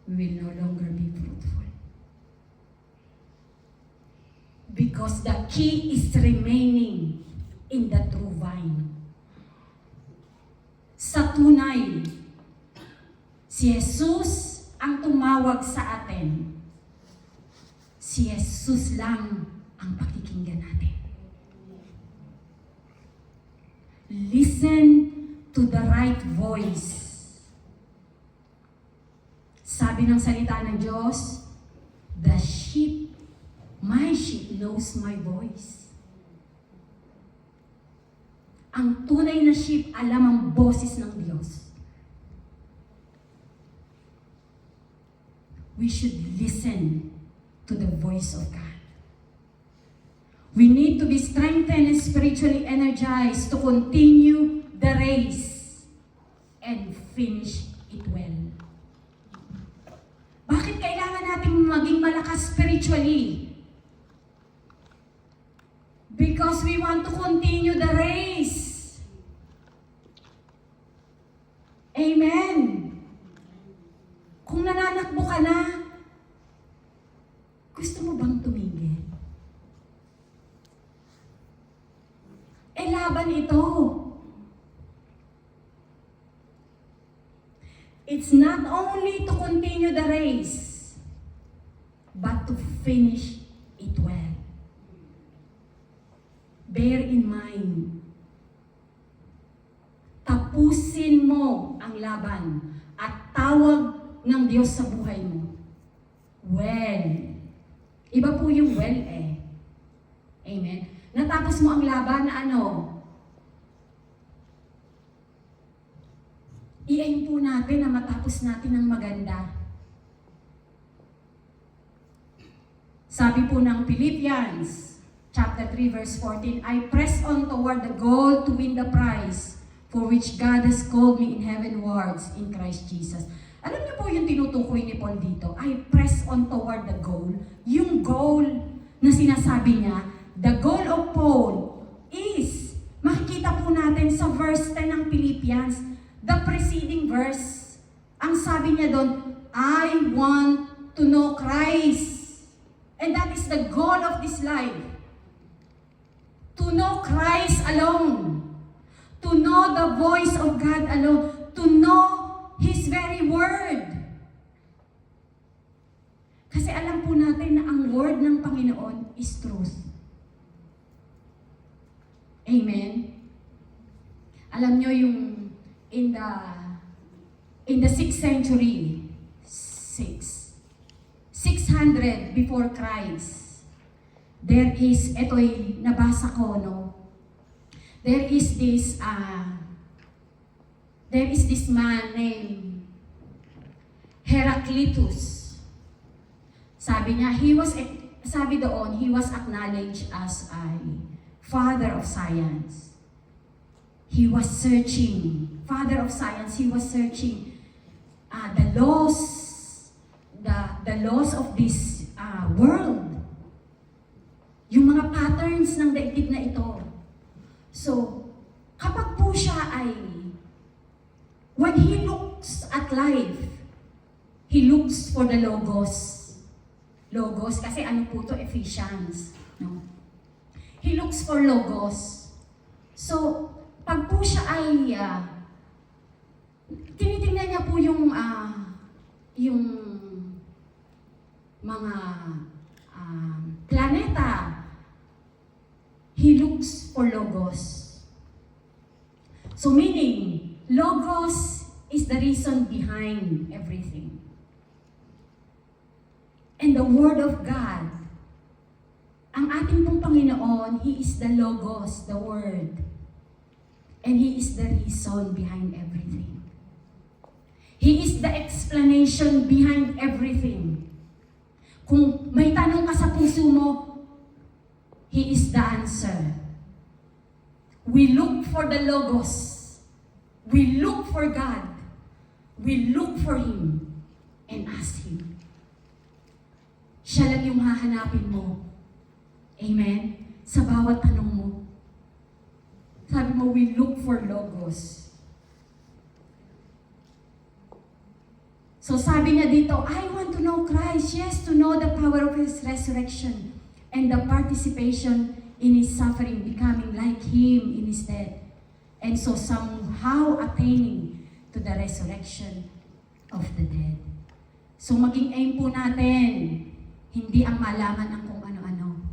we will no longer be fruitful. Because the key is remaining in the true vine. Sa tunay, si Jesus ang tumawag sa atin. Si Jesus lang ang pakikinggan natin. Listen to the right voice. Sabi ng salita ng Diyos, the sheep, my sheep knows my voice. Ang tunay na sheep, alam ang boses ng Diyos. We should listen to the voice of God. We need to be strengthened and spiritually energized to continue the race and finish it well. Bakit kailangan natin maging malakas spiritually? Because we want to continue the race. Amen. Kung nananakbo ka na, Gusto mo bang tumigil? Laban ito. It's not only to continue the race, but to finish it well. Bear in mind, tapusin mo ang laban at tawag ng Diyos sa buhay mo. Well. Iba po yung well eh. Amen. Natapos mo ang laban na ano? I-aim po natin na matapos natin ng maganda. Sabi po ng Philippians chapter 3 verse 14, I press on toward the goal to win the prize for which God has called me in heavenwards in Christ Jesus. Alam niyo po yung tinutukoy ni Paul dito, I press on toward the goal. Yung goal na sinasabi niya, the goal of Paul is, makikita po natin sa verse 10 ng Philippians, the preceding verse. Ang sabi niya doon, I want to know Christ. And that is the goal of this life. To know Christ alone. To know the voice of God alone. To know His very word. Kasi alam po natin na ang word ng Panginoon is truth. Amen? Alam nyo yung in the 6th century, 600 before Christ, there is, ito'y nabasa ko, no? There is this man named Heraclitus. Sabi niya, sabi doon, he was acknowledged as a father of science. He was searching, father of science, he was searching the laws of this world. Yung mga patterns ng daigdig na ito. So, kapag po siya ay, when he looks at life, he looks for the logos. Logos, kasi ano po to, Ephesians. No? He looks for logos. So, pag po siya ay, tinitingnan niya po yung mga planeta, he looks for logos. So meaning, logos is the reason behind everything. And the Word of God, ang ating pong Panginoon, He is the logos, the Word. And He is the reason behind everything. He is the explanation behind everything. Kung may tanong ka sa puso mo, He is the answer. We look for the logos. We look for God. We look for Him and ask Him. Siya lang yung hahanapin mo. Amen? Sa bawat tanong mo. Sabi mo, we look for logos. So sabi niya dito, I want to know Christ. Yes, to know the power of His resurrection and the participation in His suffering, becoming like Him in His death. And so somehow attaining to the resurrection of the dead. So maging aim po natin, hindi ang malaman ng kung ano-ano.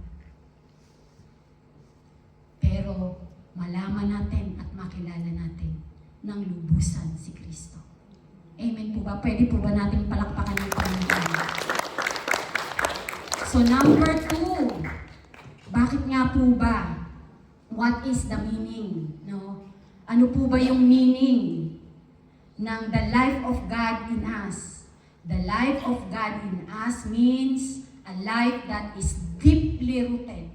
Pero malaman natin at makilala natin ng lubusan si Kristo. Amen po ba? Pwede po ba natin palakpakan ng Panginoon? So number 2, bakit nga po ba? What is the meaning? No? Ano po ba yung meaning ng the life of God in us? The life of God in us means a life that is deeply rooted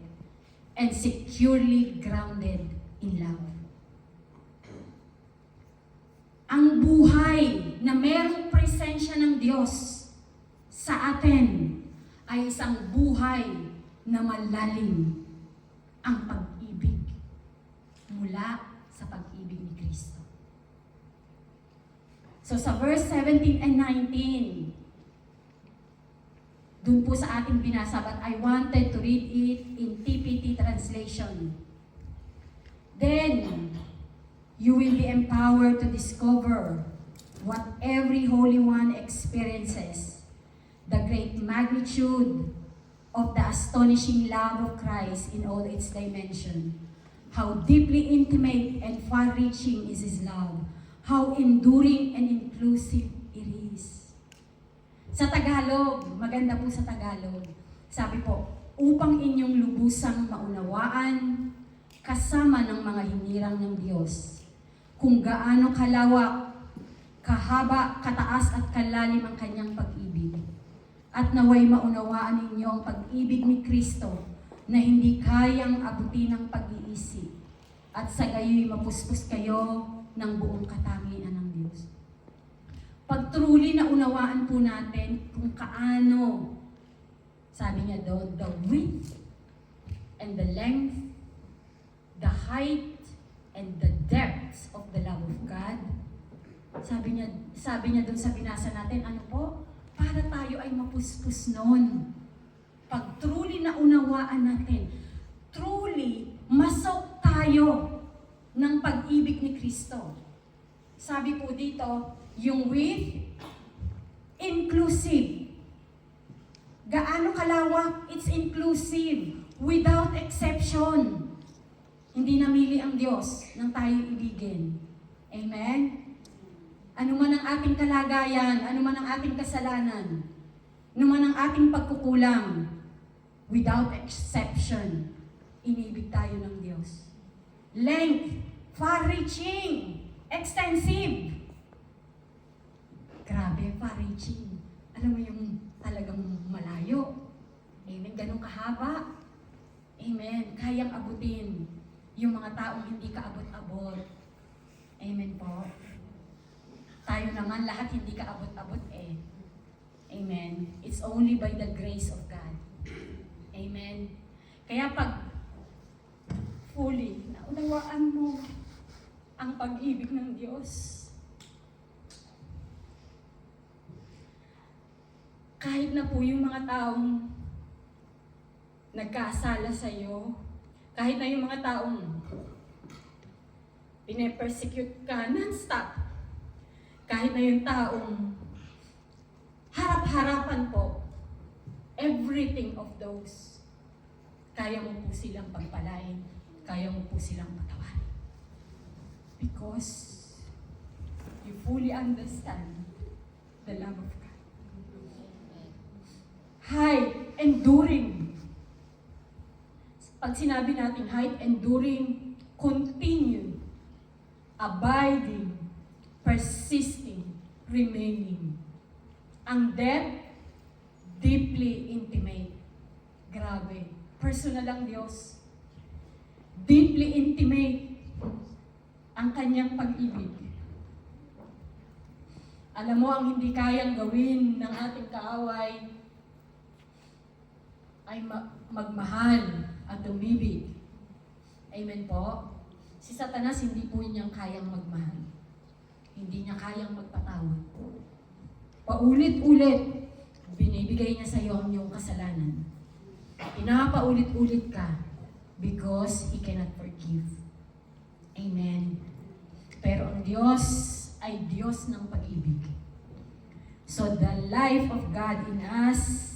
and securely grounded in love. Ang buhay na merong presensya ng Diyos sa atin ay isang buhay na malalim ang pag-ibig mula sa pag-ibig ni Kristo. So sa verse 17 and 19, dun po sa ating binasa, but I wanted to read it in TPT translation. Then, you will be empowered to discover what every Holy One experiences, the great magnitude of the astonishing love of Christ in all its dimension. How deeply intimate and far-reaching is His love. How enduring and inclusive it is. Sa Tagalog, maganda po sa Tagalog, sabi po, upang inyong lubusang maunawaan kasama ng mga hinirang ng Diyos, kung gaano kalawak, kahaba, kataas at kalalim ang kanyang pag-ibig. At naway maunawaan ninyo ang pag-ibig ni Kristo na hindi kayang abutin ng pag-iisip at sa gayo'y mapuspos kayo ng buong katangian ng Diyos. Pag truly na unawaan po natin kung kaano, sabi niya doon, the width and the length, the height and the depths of the love of God. Sabi niya doon sa binasa natin, ano po? Para tayo ay mapuspos noon. Pag truly na unawaan natin, truly masok tayo ng pag-ibig ni Kristo. Sabi po dito, yung with, inclusive. Gaano kalawak? It's inclusive. Without exception. Hindi namili ang Diyos nang tayo ibigin. Amen? Ano man ang ating kalagayan, ano man ang ating kasalanan, ano man ang ating pagkukulang, without exception, inibig tayo ng Diyos. Length, far-reaching, extensive. Grabe, far-reaching. Alam mo yung talagang malayo. Amen. Ganun kahaba. Amen. Kayang abutin yung mga taong hindi kaabot-abot. Amen po. Tayo naman, lahat hindi kaabot-abot eh. Amen. It's only by the grace of God. Amen. Kaya pag fully naunawaan mo ang pag-ibig ng Diyos, kahit na po yung mga taong nagkasala sa iyo, kahit na yung mga taong pine-persecute ka non-stop, kahit na yung taong harap-harapan po, everything of those, kaya mo po silang pagpalain, kaya mo po silang patawarin. Because you fully understand the love of God. High, enduring. Pag sinabi natin high, enduring, continue, abiding, persisting, remaining. Ang depth, deeply intimate. Grabe. Personal ang Diyos. Deeply intimate ang kanyang pag-ibig. Alam mo, ang hindi kayang gawin ng ating kaaway ay magmahal at umibig. Amen po? Si Satanas hindi po niyang kayang magmahal. Hindi niya kayang magpatawad. Paulit-ulit, binibigay niya sa iyo ang iyong kasalanan. Pinapaulit-ulit ka because He cannot forgive. Amen. Pero ang Diyos ay Diyos ng pag-ibig. So the life of God in us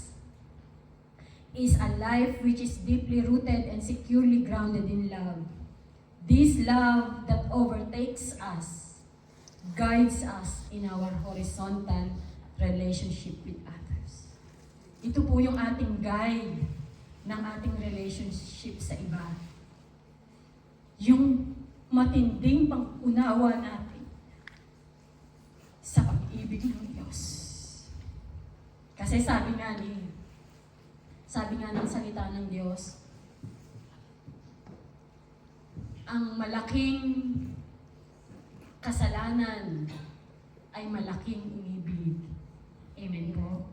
is a life which is deeply rooted and securely grounded in love. This love that overtakes us, guides us in our horizontal relationship with others. Ito po yung ating guide ng ating relationship sa iba. Yung matinding pang-unawa natin sa pag-ibig ng Diyos. Kasi sabi nga ng salita ng Diyos, ang malaking kasalanan ay malaking umibig. Amen po.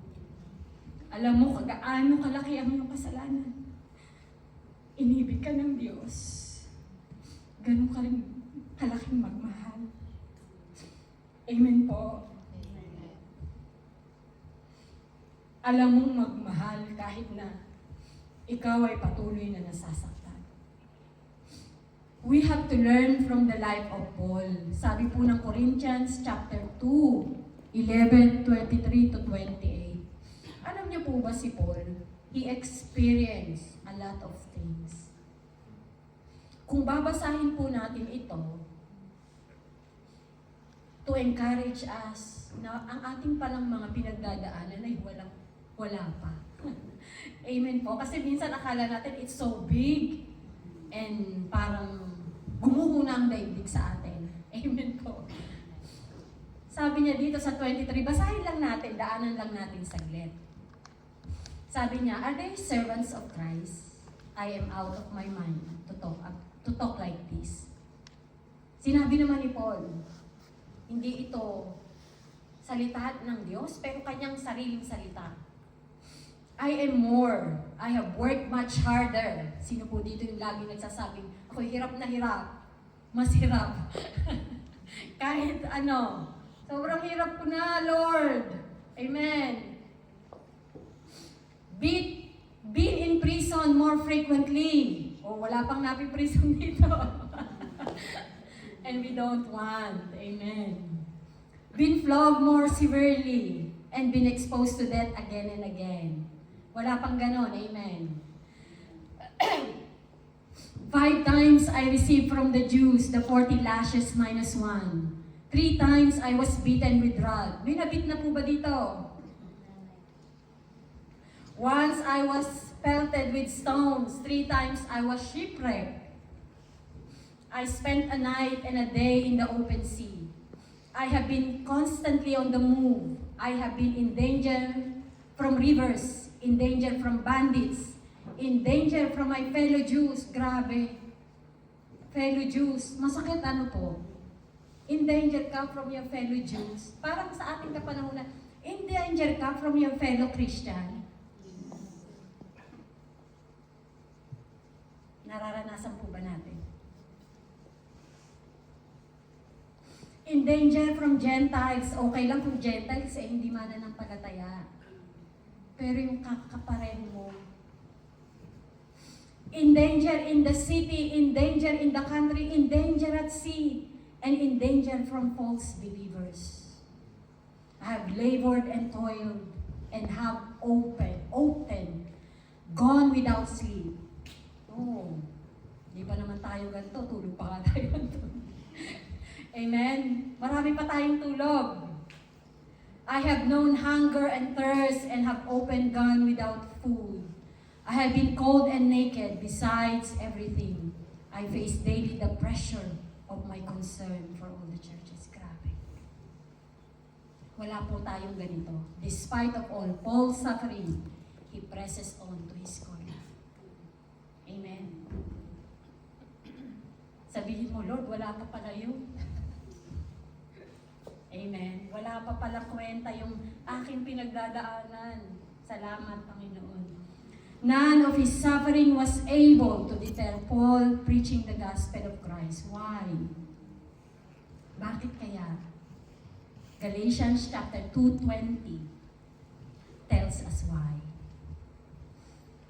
Alam mo gaano kalaki ang iyong kasalanan. Inibig ka ng Diyos. Ganun ka rin kalaking magmahal. Amen po. Alam mong magmahal kahit na ikaw ay patuloy na nasasaktan. We have to learn from the life of Paul. Sabi po ng Corinthians chapter 2, 11:23 to 28. Alam niyo po ba si Paul? He experienced a lot of things. Kung babasahin po natin ito, to encourage us na ang ating palang mga pinagdadaanan ay wala pa. Amen po. Kasi minsan akala natin it's so big and parang gumuho na ang daigdig sa atin. Amen po. Sabi niya dito sa 23, basahin lang natin, daanan lang natin saglit. Sabi niya, are they servants of Christ? I am out of my mind to talk like this. Sinabi naman ni Paul, hindi ito salita ng Diyos, pero kanyang sariling salita. I am more. I have worked much harder. Sino po dito yung lagi nagsasabing, ako'y hirap na hirap. Mas hirap. Kahit ano, sobrang hirap ko na, Lord. Amen. Been in prison more frequently. O, wala pang napiprison dito. And we don't want. Amen. Been flogged more severely and been exposed to death again and again. Wala pang ganon. Amen. 5 times I received from the Jews the 40 lashes minus 1. 3 times I was beaten with rod. May nabit na po ba dito? Once I was pelted with stones. 3 times I was shipwrecked. I spent a night and a day in the open sea. I have been constantly on the move. I have been in danger from rivers, in danger from bandits, in danger from my fellow Jews. Grabe. Fellow Jews. Masakit ano po? In danger ka from your fellow Jews. Parang sa ating kapanahunan, in danger ka from your fellow Christian. Nararanasan po ba natin? In danger from Gentiles. Okay lang kung Gentiles eh, hindi mananampalataya. Pero yung kakapareho mo. In danger in the city, in danger in the country, in danger at sea, and in danger from false believers. I have labored and toiled and have often gone without sleep. Oh, di ba naman tayo ganito? Tulog pa nga tayo ganito. Amen? Marami pa tayong tulog. I have known hunger and thirst and have often gone without food. I have been cold and naked. Besides everything, I face daily the pressure of my concern for all the churches. Grabe. Wala po tayong ganito. Despite of all Paul's suffering, he presses on to his calling. Amen. Sabihin mo, Lord, wala pa pala yun. Amen. Wala pa pala kwenta yung aking pinagdadaanan. Salamat, Panginoon. None of his suffering was able to deter Paul preaching the gospel of Christ. Why? Bakit kaya? Galatians chapter 2:20 tells us why.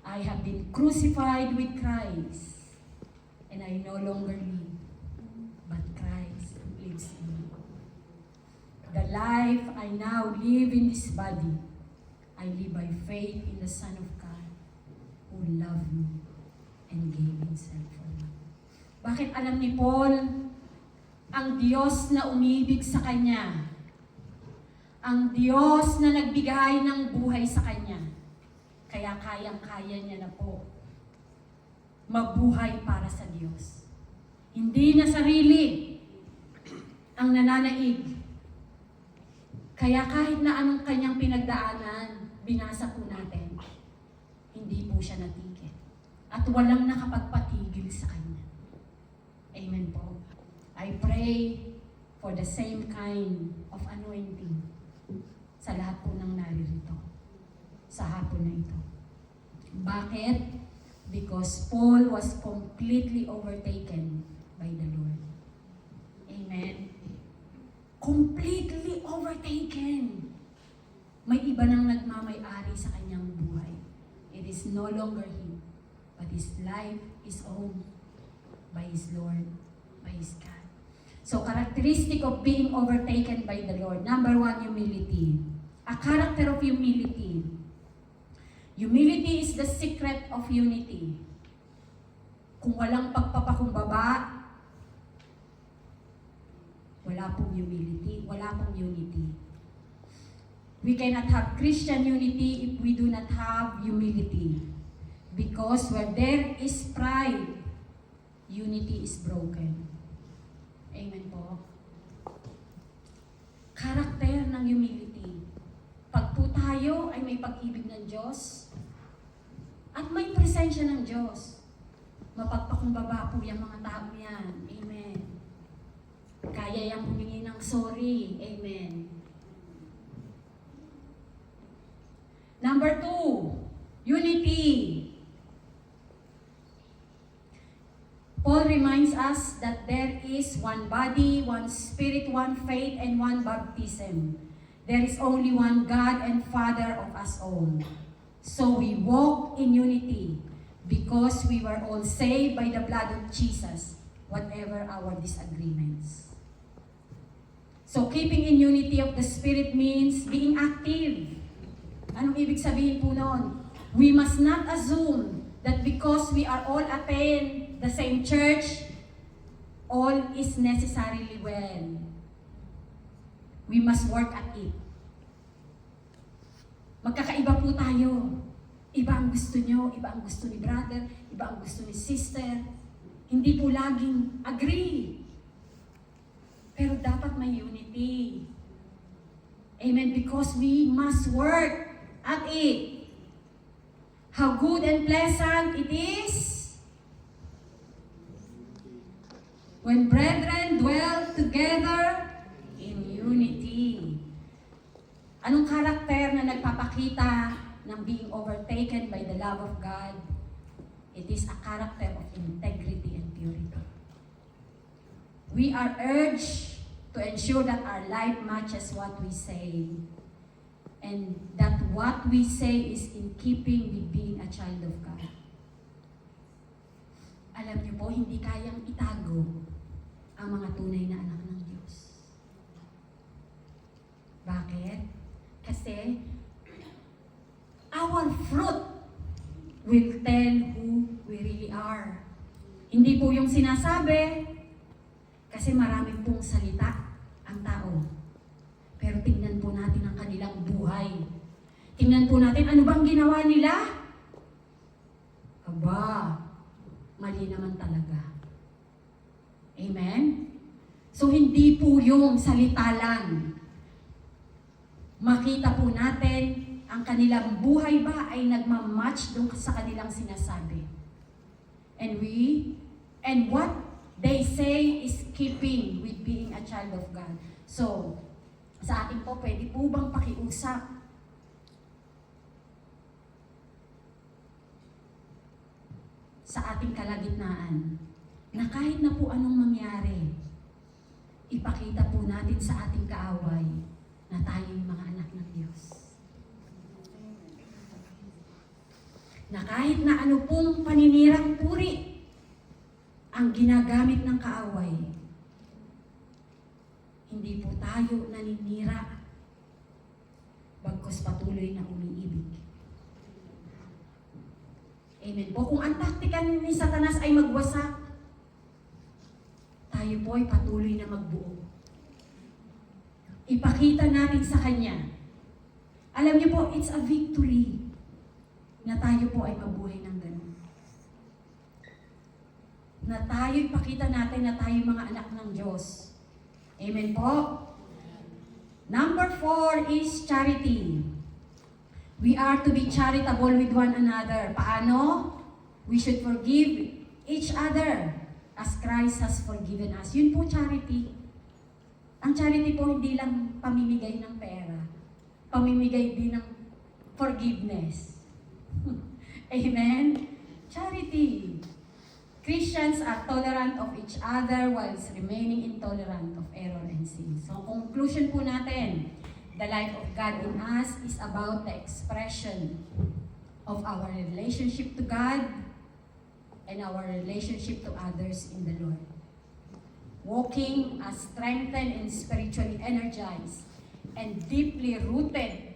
I have been crucified with Christ, and I no longer live, but Christ lives in me. The life I now live in this body, I live by faith in the Son of God, who loved me and gave Himself for me. Bakit alam ni Paul? Ang Diyos na umibig sa kanya, ang Diyos na nagbigay ng buhay sa kanya, kaya kayang-kaya niya na po mabuhay para sa Diyos. Hindi na sarili ang nananaig. Kaya kahit na anong kanyang pinagdaanan, binasa po natin, hindi po siya natigil. At walang nakapagpatigil sa kanya. Amen po. I pray for the same kind of anointing sa lahat po ng naririto sa hapon na ito. Bakit? Because Paul was completely overtaken by the Lord. Amen. Completely overtaken. may iba nang nagmamay-ari sa kanyang buhay. It is no longer him, but his life is owned by his Lord, by his God. So, characteristic of being overtaken by the Lord. Number 1, humility. A character of humility. Humility is the secret of unity. Kung walang pagpapakumbaba, wala pong humility, wala pong unity. We cannot have Christian unity if we do not have humility. Because where there is pride, unity is broken. Amen po. Karakter ng humility. Pag po tayo ay may pag-ibig ng Diyos at may presensya ng Diyos, mapagpakumbaba po yung mga tao yan. Amen. Kaya yung humingi ng sorry. Amen. Number 2, unity. Paul reminds us that there is one body, one spirit, one faith, and one baptism. There is only one God and Father of us all. So we walk in unity because we were all saved by the blood of Jesus, whatever our disagreements. So keeping in unity of the Spirit means being active. Anong ibig sabihin po noon? We must not assume that because we are all attend the same church, all is necessarily well. We must work at it. Magkakaiba po tayo. Iba ang gusto nyo, iba ang gusto ni brother, iba ang gusto ni sister. Hindi po laging agree. Pero dapat may unity. Amen. Because we must work at it. How good and pleasant it is when brethren dwell together in unity. Anong karakter na nagpapakita ng being overtaken by the love of God? It is a character of integrity and purity. We are urged to ensure that our life matches what we say, and that what we say is in keeping with being a child of God. Alam niyo po, hindi kayang itago ang mga tunay na anak ng Diyos. Bakit? Kasi our fruit will tell who we really are. Hindi po yung sinasabi, kasi marami pong salita ang tao. Pero tingnan po natin ang kanilang buhay. Tingnan po natin, ano bang ginawa nila? Aba, mali naman talaga. Amen? So, hindi po yung salita lang. Makita po natin, ang kanilang buhay ba ay nagmamatch doon sa kanilang sinasabi. And what they say is keeping with being a child of God. So, sa atin po, pwede po bang pakiusap? Sa ating kalagitnaan, na kahit na po anong mangyari, ipakita po natin sa ating kaaway na tayo yung mga anak ng Diyos. Na kahit na ano pong paninirang puri ang ginagamit ng kaaway, hindi po tayo naninira, bagkus patuloy na umiibig. Amen po. Kung ang taktika ni Satanas ay magwasak, tayo po ay patuloy na magbuo. Ipakita natin sa Kanya. Alam niyo po, it's a victory na tayo po ay mabuhay ng ganun. Na tayo, ipakita natin na tayo mga anak ng Diyos. Amen po. Number 4 is charity. We are to be charitable with one another. Paano? We should forgive each other as Christ has forgiven us. Yun po charity. Ang charity po hindi lang pamimigay ng pera. Pamimigay din ng forgiveness. Amen? Charity. Christians are tolerant of each other whilst remaining intolerant of error and sin. So, conclusion po natin, The life of God in us is about the expression of our relationship to God and our relationship to others in the Lord. Walking as strengthened and spiritually energized and deeply rooted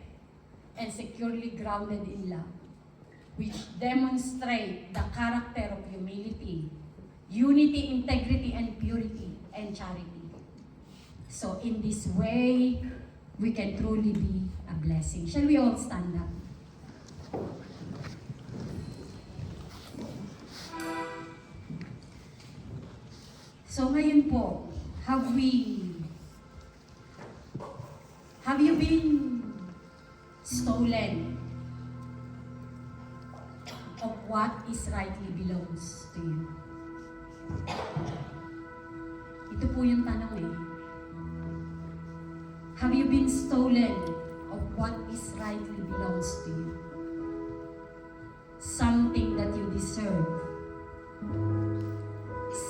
and securely grounded in love, which demonstrate the character of humility, unity, integrity, and purity, and charity. So in this way, we can truly be a blessing. Shall we all stand up? So ngayon po, have you been stolen of what is rightly belongs to you? Ito po yung tanong eh. Have you been stolen of what is rightly belongs to you? Something that you deserve.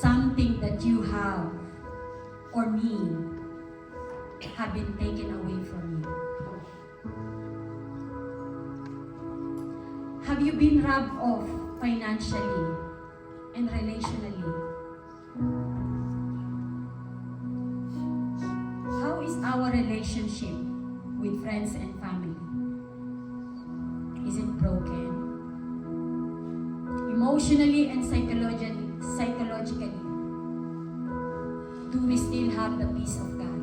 Something that you have or need have been taken away from you. Have you been robbed of financially and relationally? How is our relationship with friends and family? Is it broken? Emotionally and psychologically, do we still have the peace of God?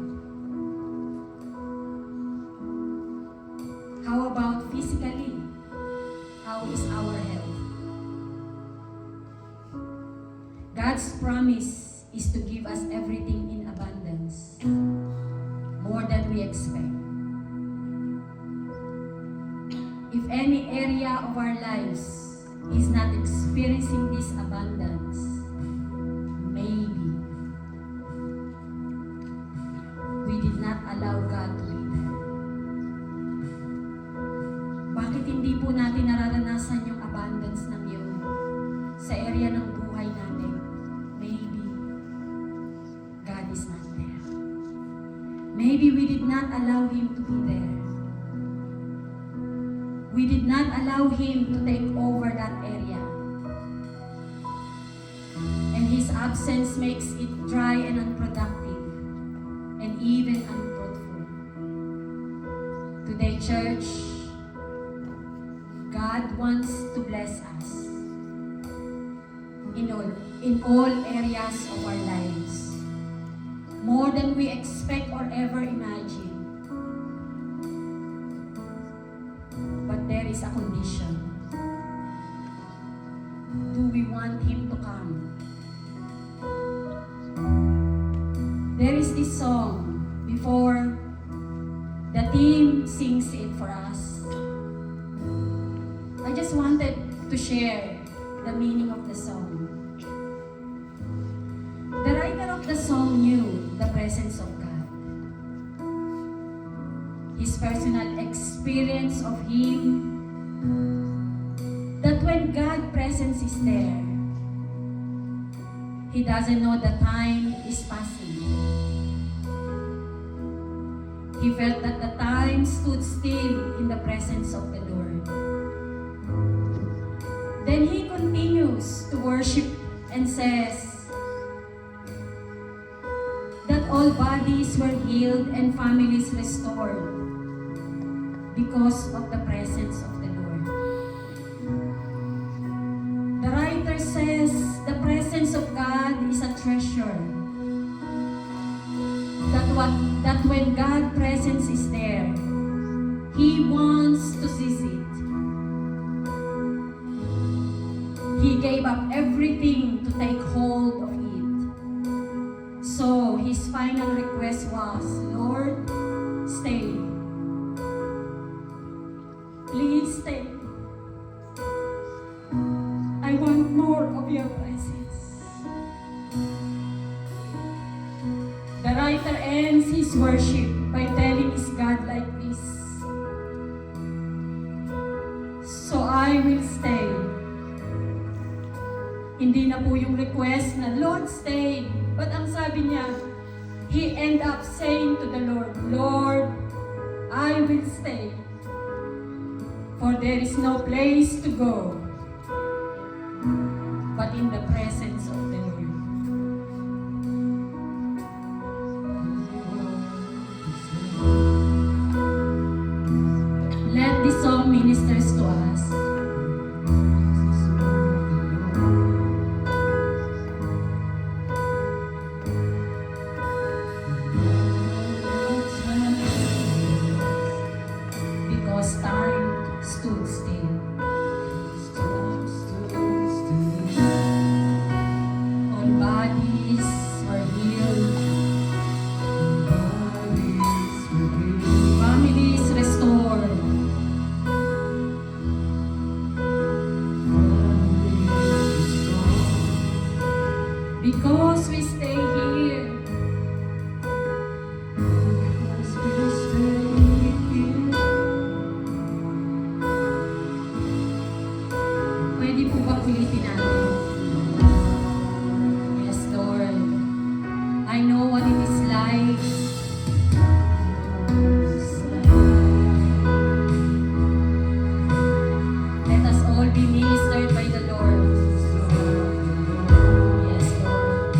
How about physically? How is our health? God's promise is to give us everything in abundance, more than we expect. If any area of our lives is not experiencing this abundance, maybe we did not allow God to be there. Bakit hindi po natin nararanasan yung abundance ng yun sa area ng buhay natin? Maybe God is not there. Maybe we did not allow Him to be there. We did not allow Him to take over that area. And His absence makes it dry and unproductive and even unfruitful. Today, church, God wants to bless us in all areas of our lives, more than we expect or ever imagine. But there is a condition. Do we want Him to come? There is this song, before the team sings it for us, I just wanted to share the meaning of the song. The writer of the song knew the presence of God. His personal experience of Him, that when God's presence is there, He doesn't know the time is passing. He felt that the time stood still in the presence of the Lord. Then he continues to worship and says that all bodies were healed and families restored because of the presence of the Lord. The writer says the presence of God is a treasure. That when God's presence is there, He wants to seize it. He gave up everything to take hold of it. So his final request was, Lord, stay. Please stay. I want more of your presence. The writer ends his worship by telling his God like this, so I will stay. Hindi na po yung request na, Lord, stay. But ang sabi niya, he end up saying to the Lord, Lord, I will stay, for there is no place to go but in the presence of the Lord. Let this song ministers to us. Because time stood still. All bodies were healed. Families restored. Because we stay here. Pwede po ba ulitin natin? Yes, Lord. I know what it is like. Let us all be ministered by the Lord. Yes, Lord.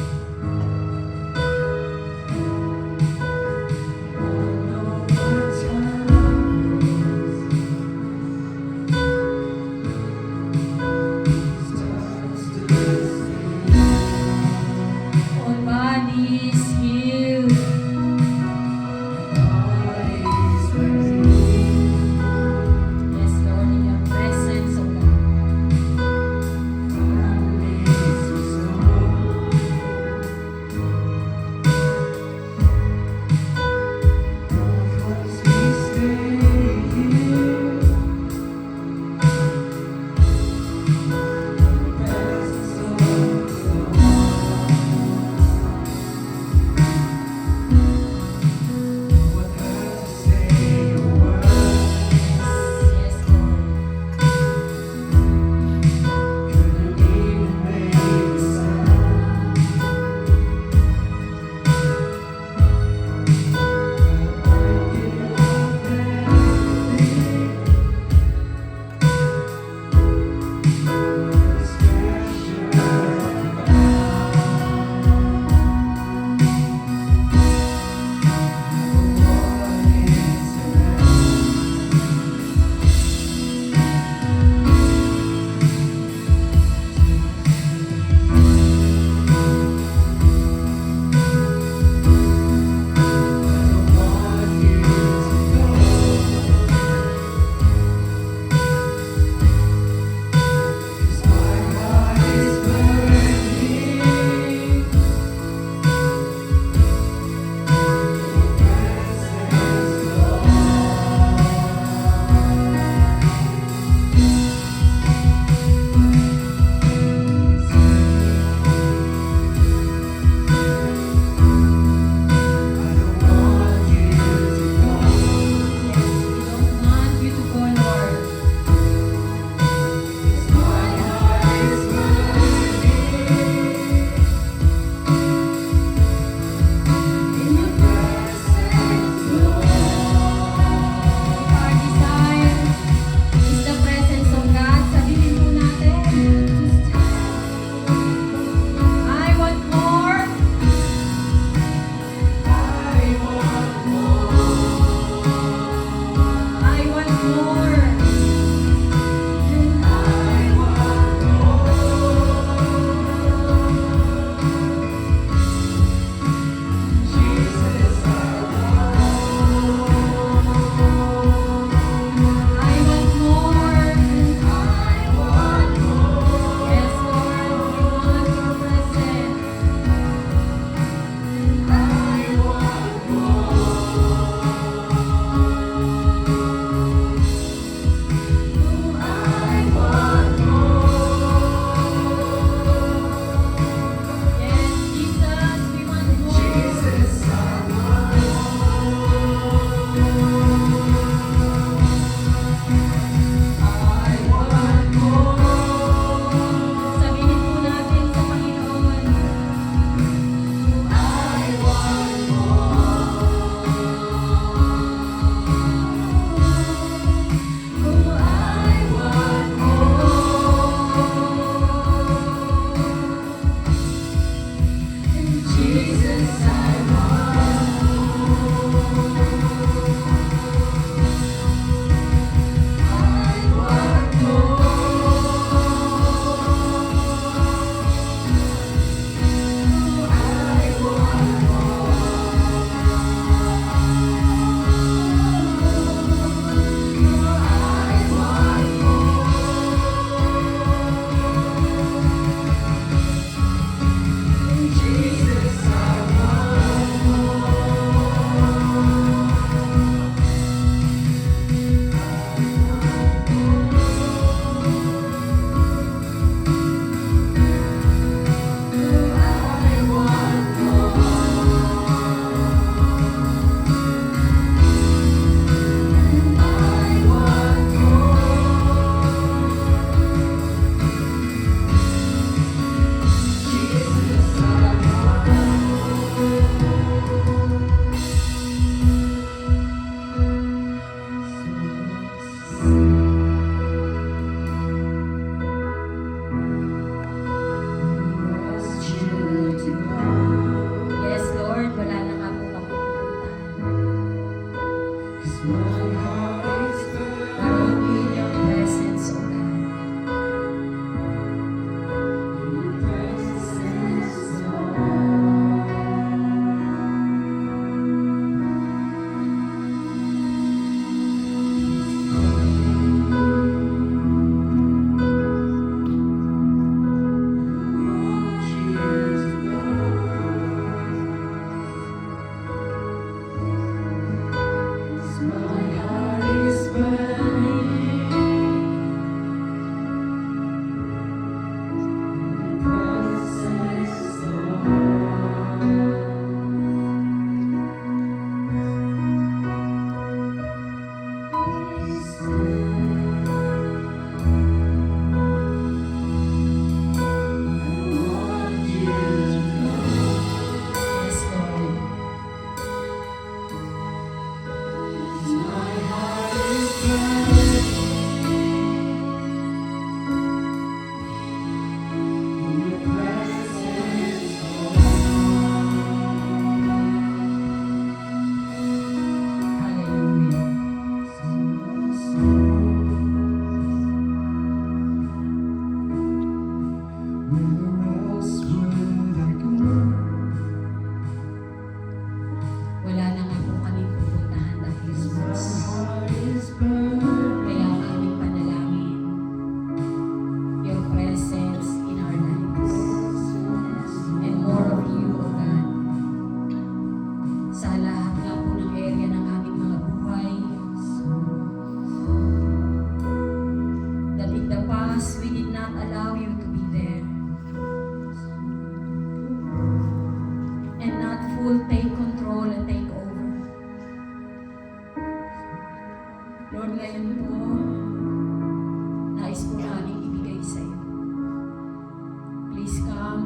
Please come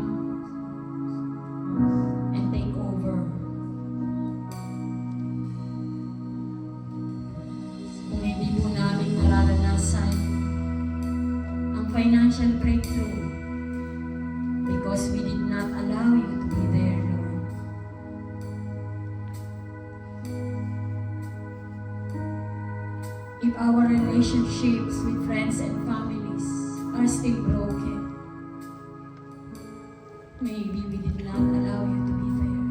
and take over. Kung hindi po namin nararanasan ang financial breakthrough because we did not allow you to be there, Lord. If our relationships with friends and families are still broken, maybe we did not allow you to be there.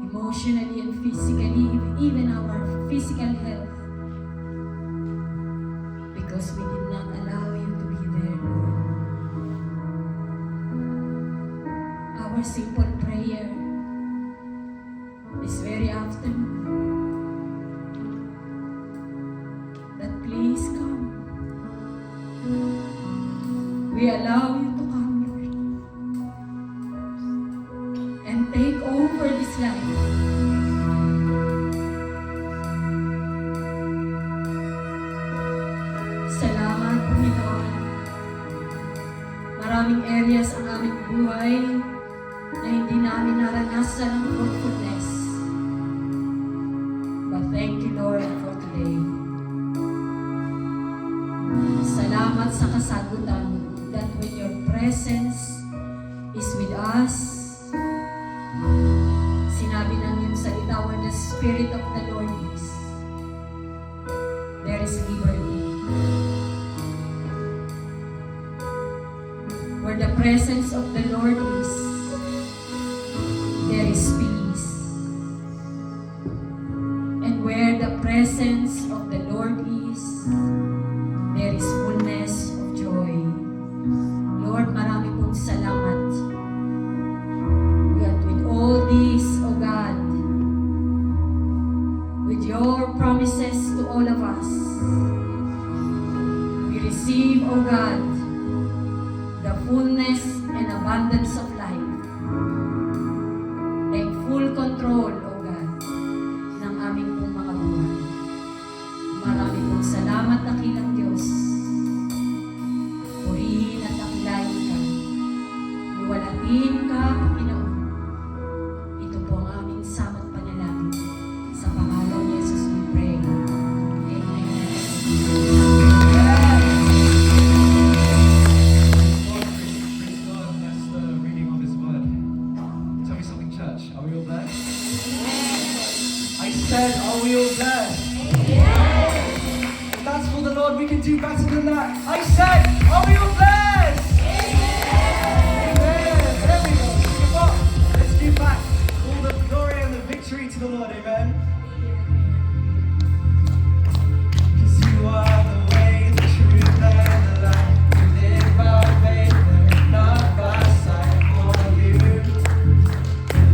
Emotionally and physically, even our physical health, because we did not allow you to be there, Lord. Our simple prayer this very afternoon that please come. We allow you to come, Lord, and take over this life. Salamat, Panginoon. Maraming areas ang aming buhay na hindi namin naranasan ang fruitfulness. But thank you, Lord, for today. Salamat sa kasagutan that when your presence is with us, sinabi ng iyong salita, where the Spirit of the Lord is, there is liberty. Where the presence of the Lord is, there is peace. And where the presence of the Lord is, there is fullness of joy. Lord, marami pong salamat. That with all this, O God, with your promises to all of us, we receive, O God, the fullness and abundance of life. Take full control, O God, ng aming pong mga buhay. Marami pong salamat, dakilang Diyos. Purihin at akilain ka. Luwalatin ka, Panginoon. Ito po ang aming samot panalangin. Sa pangalan ni Jesus we pray. Amen. Praise God. That's the reading of His Word. Tell me something, church. Are we all blessed? I said, are we all blessed? If that's for the Lord, we can do better than that. I said, are we all blessed? Amen. There we go. Come on. Let's give back all the glory and the victory to the Lord. Amen. Because you are the way, the truth, and the life. We live by faith and not by sight. For you, we're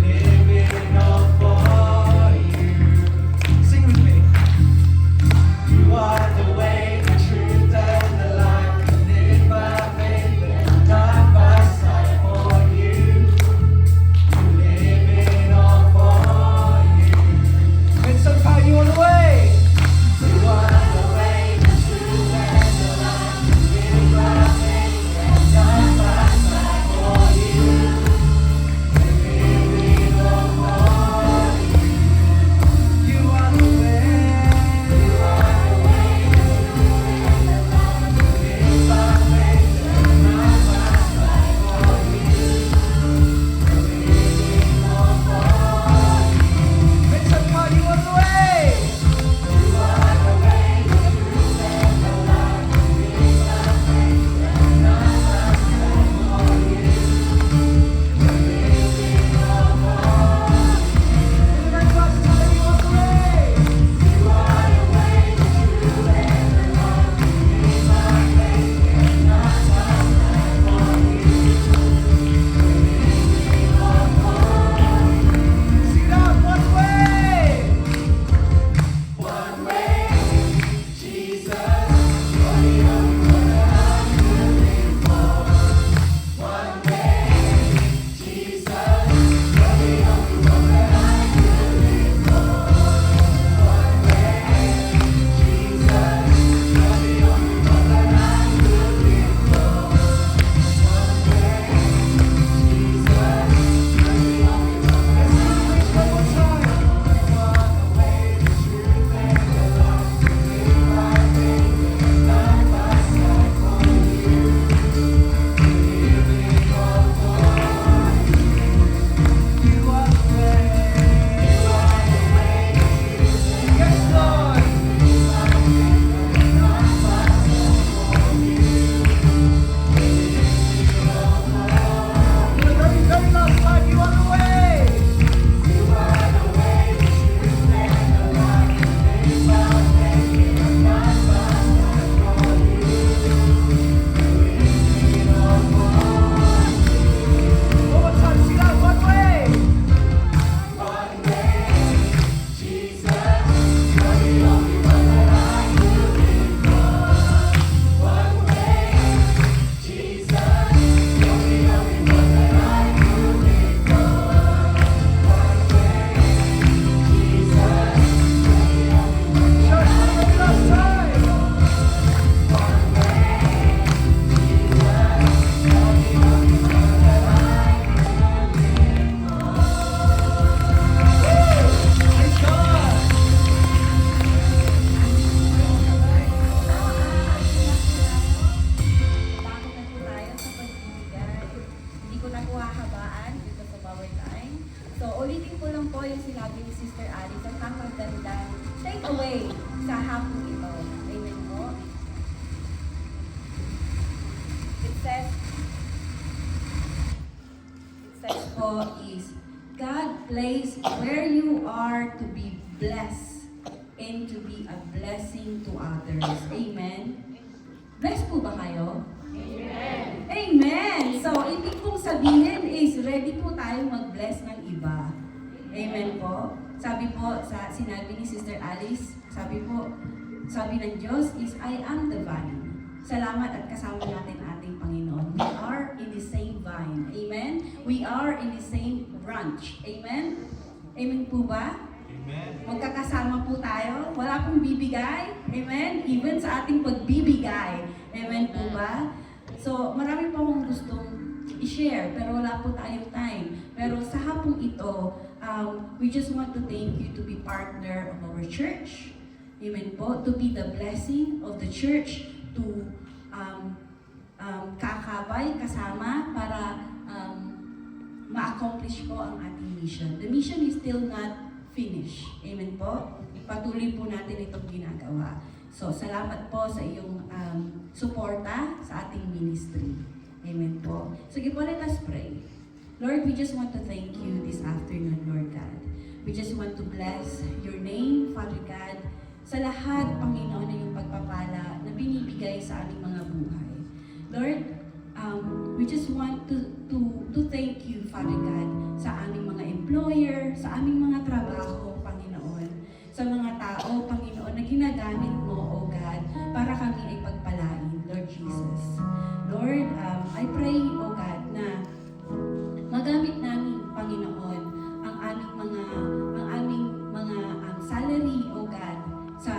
living all for you. Sing with me. You are the way, the truth, and the life. We live by po is, God placed where you are to be blessed and to be a blessing to others. Amen? Blessed po ba kayo? Amen! Amen! So, ibig pong sabihin is, ready po tayong mag-bless ng iba. Amen po? Sabi po, sinabi ni Sister Alice, sabi ng Diyos is, I am the vine. Salamat at kasama natin ating Panginoon. We are in the same vine. Amen? We are in the same branch. Amen? Amen po ba? Amen. Magkakasama po tayo. Wala pong bibigay. Amen? Even sa ating pagbibigay. Amen po ba? So, marami pa akong gustong i-share, pero wala po tayong time. Pero sa hapong ito, we just want to thank you to be partner of our church. Amen po? To be the blessing of the church, to kakabay, kasama, para ma-accomplish po ang ating mission. The mission is still not finished. Amen po? Patuloy po natin itong ginagawa. So, salamat po sa iyong suporta sa ating ministry. Amen po. Sige po, let us pray. Lord, we just want to thank you this afternoon, Lord God. We just want to bless your name, Father God, sa lahat, Panginoon, na yung pagpapala na binibigay sa aming mga buhay. Lord, we just want to thank you, Father God, sa aming mga employer, sa aming mga trabaho, Panginoon, sa mga tao, Panginoon, na ginagamit mo, O God, para kami ay pagpalain, Lord Jesus. Lord, I pray, O God, na magamit namin, Panginoon, ang aming mga salary, O God, sa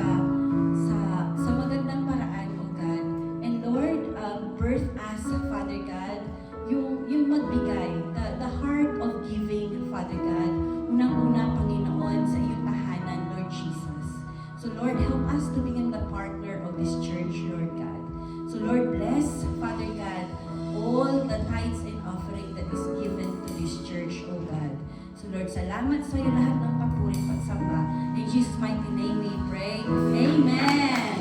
magandang paraan, O God. And Lord, birth us, Father God, yung magbigay, the heart of giving, Father God, unang-una, Panginoon, sa iyong tahanan, Lord Jesus. So Lord, help us to become the partner of this church, Lord God. So Lord, bless, Father God, all the tithes and offering that is given to this church, O God. So Lord, salamat sa iyo lahat ng papuri pagsamba. In Jesus' mighty name we pray. Amen!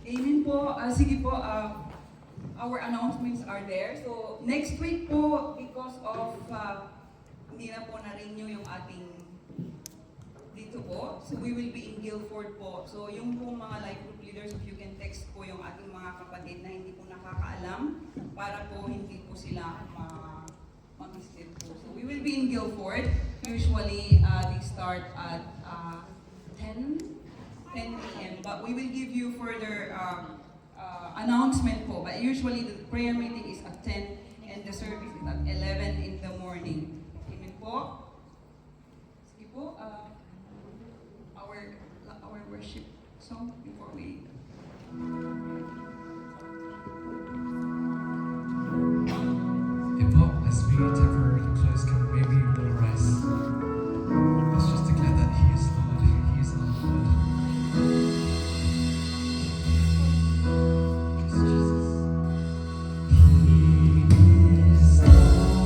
Amen po. Sige po, our announcements are there. So, next week po, because of hindi na po na-renew yung ating dito po. So, we will be in Guilford po. So, yung po mga life group leaders, if you can text po yung ating mga kapatid na hindi po nakakaalam para po hindi po sila mag-visit po. So, we will be in Guilford. Usually, they start at 10 a.m. But we will give you further announcement po. But usually the prayer meeting is at 10 and the service is at 11 in the morning. Amen po. Sige po, our worship song before we... Hip hop, as we temporarily close, can maybe we'll rise. Let's just declare that He is Lord, He is our Lord. Yes, Jesus. He is Lord.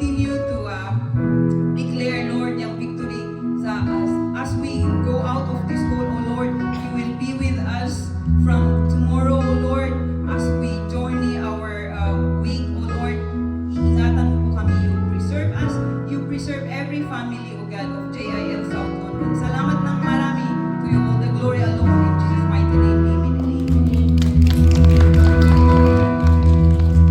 continue